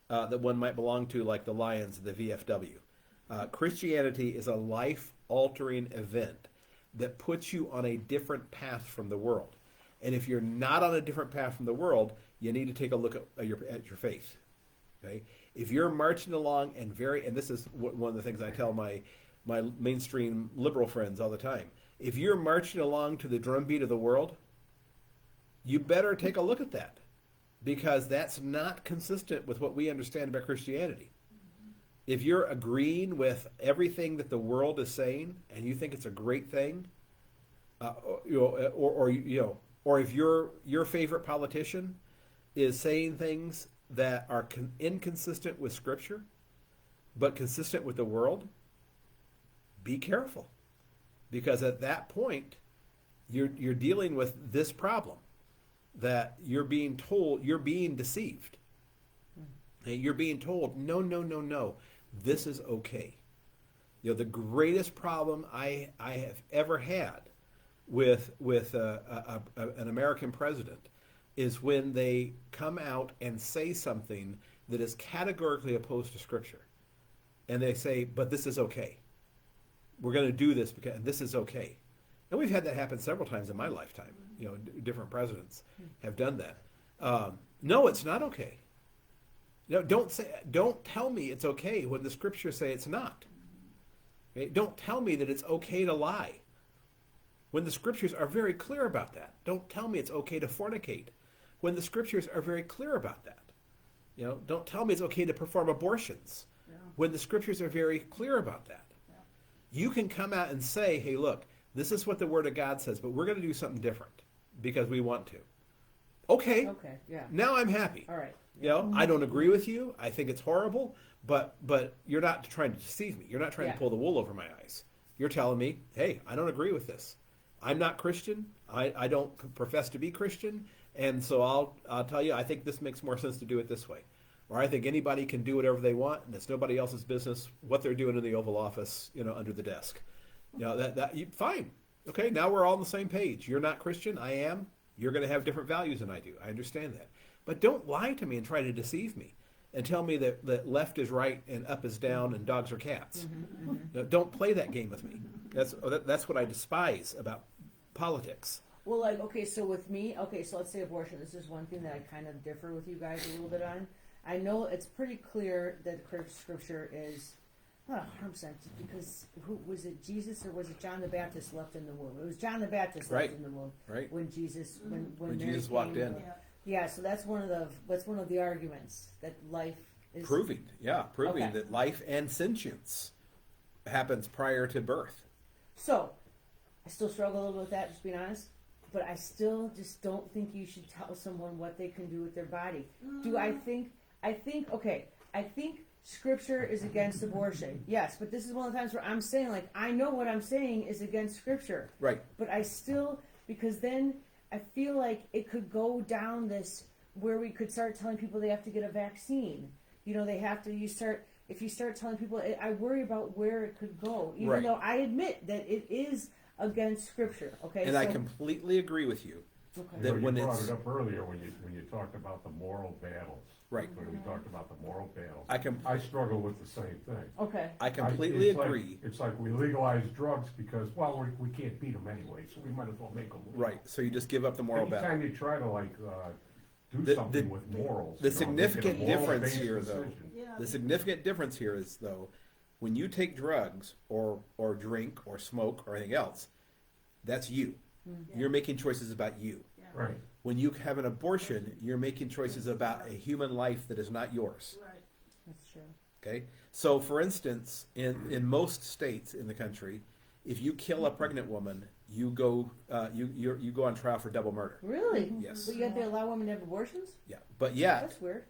that one might belong to, like the Lions of the VFW. Christianity is a life-altering event that puts you on a different path from the world. And if you're not on a different path from the world, you need to take a look at your faith. Okay, if you're marching along and this is one of the things I tell my mainstream liberal friends all the time. If you're marching along to the drumbeat of the world, you better take a look at that, because that's not consistent with what we understand about Christianity. If you're agreeing with everything that the world is saying and you think it's a great thing, or if your favorite politician is saying things that are inconsistent with Scripture, but consistent with the world, be careful, because at that point, you're dealing with this problem that you're being deceived. And you're being told, no, this is okay. The greatest problem I have ever had with an American president is when they come out and say something that is categorically opposed to Scripture. And they say, but this is okay. We're going to do this because this is okay. And we've had that happen several times in my lifetime. Different presidents have done that. No, it's not okay. Don't tell me it's okay when the Scriptures say it's not. Okay? Don't tell me that it's okay to lie when the Scriptures are very clear about that. Don't tell me it's okay to fornicate when the Scriptures are very clear about that. Don't tell me it's okay to perform abortions when the Scriptures are very clear about that. You can come out and say, hey, look, this is what the Word of God says, but we're going to do something different because we want to. Okay. Okay, yeah. Now I'm happy. All right. I don't agree with you. I think it's horrible, but you're not trying to deceive me. You're not trying to pull the wool over my eyes. You're telling me, hey, I don't agree with this. I'm not Christian. I don't profess to be Christian, and so I'll tell you, I think this makes more sense to do it this way. Or I think anybody can do whatever they want, and it's nobody else's business what they're doing in the Oval Office, under the desk. Fine. Okay, now we're all on the same page. You're not Christian. I am. You're going to have different values than I do. I understand that. But don't lie to me and try to deceive me and tell me that left is right and up is down and dogs are cats. Don't play that game with me. That's what I despise about politics. Well, so with me, so let's say abortion. This is one thing that I kind of differ with you guys a little bit on. I know it's pretty clear that Scripture is 100%, because who was it, Jesus or was it John the Baptist left in the womb? It was John the Baptist left in the womb. Right. When Jesus when When Mary Jesus walked came. in. Yeah, so that's one of the arguments that life is Proving Okay. that life and sentience happens prior to birth. So, I still struggle a little with that, just being honest. But I still just don't think you should tell someone what they can do with their body. I think Scripture is against abortion. Yes, but this is one of the times where I'm saying, I know what I'm saying is against Scripture. Right. But I still, because then I feel like it could go down this, where we could start telling people they have to get a vaccine. You start if you start telling people, I worry about where it could go, even Right. though I admit that it is against Scripture. Okay, And so, I completely agree with you. okay. You That know, you when brought it's- it up earlier when you talked about the moral battles. Right. When we talked about the moral battles. I I struggle with the same thing. Okay. I completely It's like- agree. It's like we legalize drugs because, well, we can't beat them anyway, so we might as well make them. Right. So you just give up the moral battle. Anytime you try to do The- something the- with morals. the you know, make it a significant difference moral-based here, though, decision. Yeah. The significant difference here is, though, when you take drugs or drink or smoke or anything else, that's you. You're making choices about you. Yeah. Right. When you have an abortion, you're making choices about a human life that is not yours. Right. That's true. Okay? So, for instance, in most states in the country, if you kill a pregnant woman, you go you go on trial for double murder. Really? Yes. But yet they allow women to have abortions? Yeah. But yet, That's weird.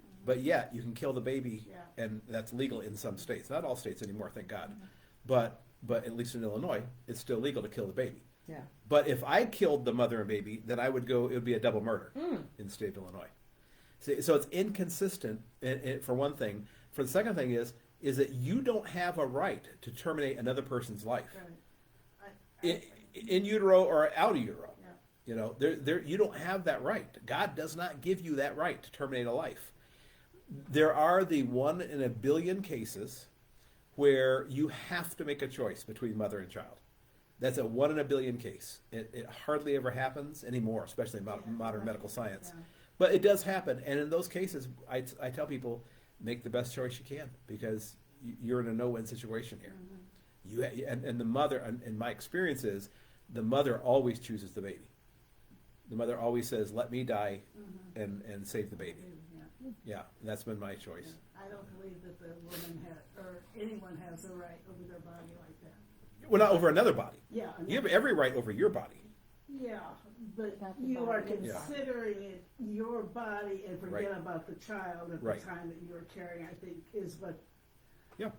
you can kill the baby, Yeah. and that's legal in some states. Not all states anymore, thank God. But at least in Illinois, it's still legal to kill the baby. Yeah. But if I killed the mother and baby, then I would go. It would be a double murder Mm. in the state of Illinois. So it's inconsistent. For one thing. For the second thing is that you don't have a right to terminate another person's life, Right. in utero or out of utero. Yeah. You know, you don't have that right. God does not give you that right to terminate a life. There are the 1 in a billion cases where you have to make a choice between mother and child. That's a 1 in a billion case. It hardly ever happens anymore, especially in modern medical science. Yeah. But it does happen, and in those cases, I tell people, make the best choice you can, because you're in a no-win situation here. And the mother, and my experience is, the mother always chooses the baby. The mother always says, "Let me die, and save the baby." Yeah. Yeah, that's been my choice. I don't believe that the woman or anyone has a right over their body like that. Well, not over another body. Yeah. You have every right over your body. Yeah, but Not the you are body itself. considering it your body and forget Right. about the child at Right. the time that you're carrying, I think, is what. Yeah.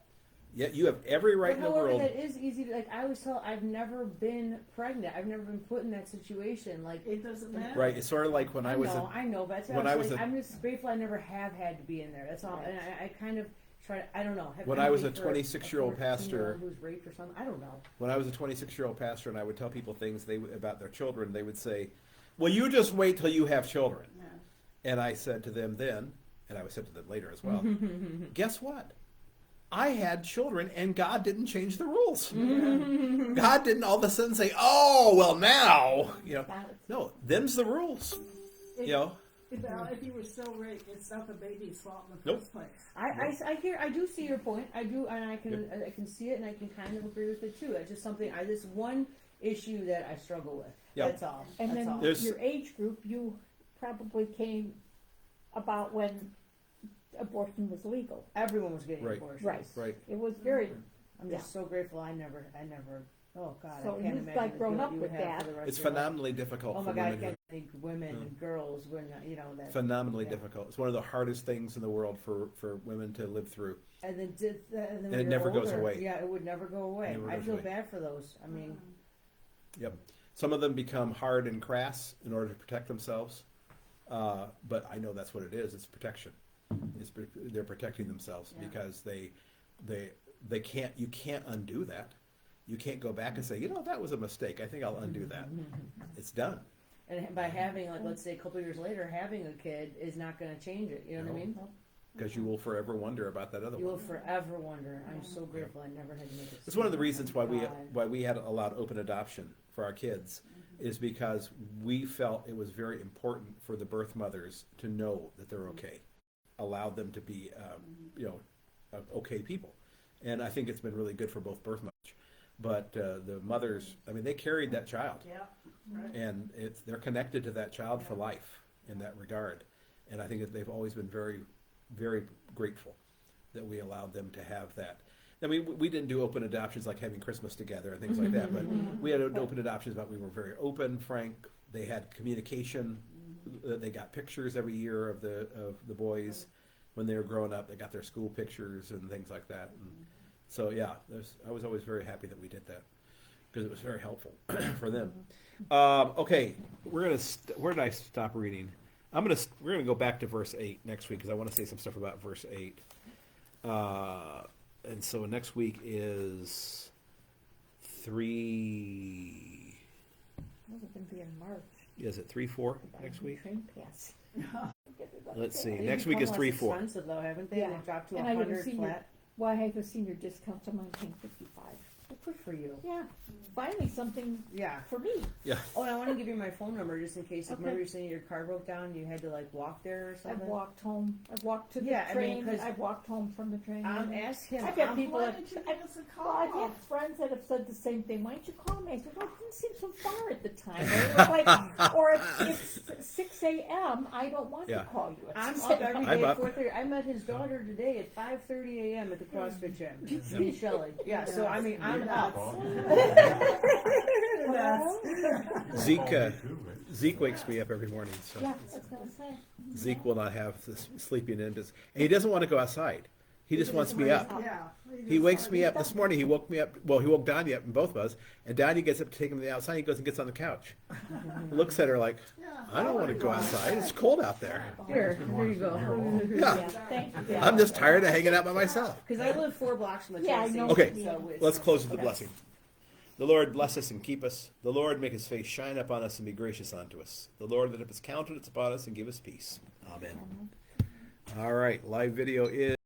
Yeah, you have every right But in the however, world. that is easy to, like, I always tell, I've never been pregnant. I've never been put in that situation. Like, It doesn't matter. Right. It's sort of like when I was. I know, but that's when what I I was like, a- I'm just grateful I never have had to be in there. That's all. And I kind of try to, I don't know. Have When I was a empathy for 26-year-old former pastor- female who's raped or something. I don't know. When I was a 26-year-old pastor and I would tell people things about their children, they would say, "Well, you just wait till you have children." Yeah. And I said to them then, and I said to them later as well, guess what? I had children and God didn't change the rules. God didn't all of a sudden say, "Oh, well now," you know. That's- No, them's the rules. If, You know. if you were still raped, it's not the baby's fault in the Nope. first place. I do see your point. I do, and I can see it, and I can kind of agree with it too. It's just something. This one issue that I struggle with. Yeah. That's all. And That's then all. There's- your age group, you probably came about when abortion was legal. Everyone was getting Right. abortions. Right. Right. It was very, I'm just so grateful. I never. Oh God, So I can't you've, imagine like, the grown guilt up you would with have for that. the rest It's of your life. phenomenally difficult Oh for my God, I women. can't think women and girls when that. Phenomenally Yeah. difficult. It's one of the hardest things in the world for women to live through. And then and then when it you're never goes older, away. Yeah, it would never go away. Never I goes feel away. bad for those. I mean, Yep. Some of them become hard and crass in order to protect themselves. But I know that's what it is. It's protection. They're protecting themselves Yeah. because they can't. You can't undo that. You can't go back and say, that was a mistake. I think I'll undo that. It's done. and by having, like, let's say a couple years later, having a kid is not going to change it. You know what I No. mean? Because you will forever wonder about that other You will one. forever wonder. I'm so grateful I never had to make it. It's one of the reasons why God. we had allowed open adoption for our kids, is because we felt it was very important for the birth mothers to know that they're okay, allow them to be, okay people, and I think it's been really good for both birth mothers. But the mothers, I mean, they carried that child, Yeah. Right. and they're connected to that child for life in that regard, and I think that they've always been very, very grateful that we allowed them to have that. I mean, we didn't do open adoptions like having Christmas together and things like that, but we had open adoptions about we were very open, frank. They had communication. They got pictures every year of the boys when they were growing up. They got their school pictures and things like that. And so yeah, I was always very happy that we did that because it was very helpful for them. Okay, where did I stop reading? We're gonna go back to verse 8 next week because I want to say some stuff about verse 8. And so next week is 3, Was it gonna be in March? is it 3-4 Buy a next new week? Train pass. Get it up Let's there. see. Next week is Become 3-4. less expensive though, haven't they? Yeah. They've dropped to And I have a 100 senior- flat. Well, I have a senior discount, so I'm paying 55. Good for you. Yeah, finally something Yeah. for me. Yeah. Oh, and I want to give you my phone number just in case. Okay. Remember you saying your car broke down, you had to like walk there or I've something. walked home, I've walked to the Yeah, I mean, train, 'cause- I've walked home from the train. Ask him. I've had people Why that, didn't you give us a well, I've call? had friends that have said the same thing, why don't you call me? I said, well, it didn't seem so far at the time. Or, it was like, or if it's 6 a.m., I don't want Yeah. to call you at I'm 6 up every I'm day up. at 4:30. I met his daughter today at 5:30 a.m. at the CrossFit gym in Shelley. Yeah, so I mean, I'm up. Zeke wakes me up every morning, so Yeah, I was gonna say. Zeke will not have this sleeping in. And he doesn't want to go outside. He just wants me up. Yeah. He wakes me up this morning. He woke me up. Well, he woke Donnie up, and both of us. And Donnie gets up to take him to the outside. He goes and gets on the couch. Looks at her like, I don't want to go outside. It's cold out there. Here, there you go. Yeah. Thank you. I'm just tired of hanging out by myself. Because I live 4 blocks from the Yeah, I train know. station. Okay, so it's- let's close with the okay. blessing. The Lord bless us and keep us. The Lord make his face shine upon us and be gracious unto us. The Lord lift up his countenance upon us and give us peace. Amen. All right, live video is.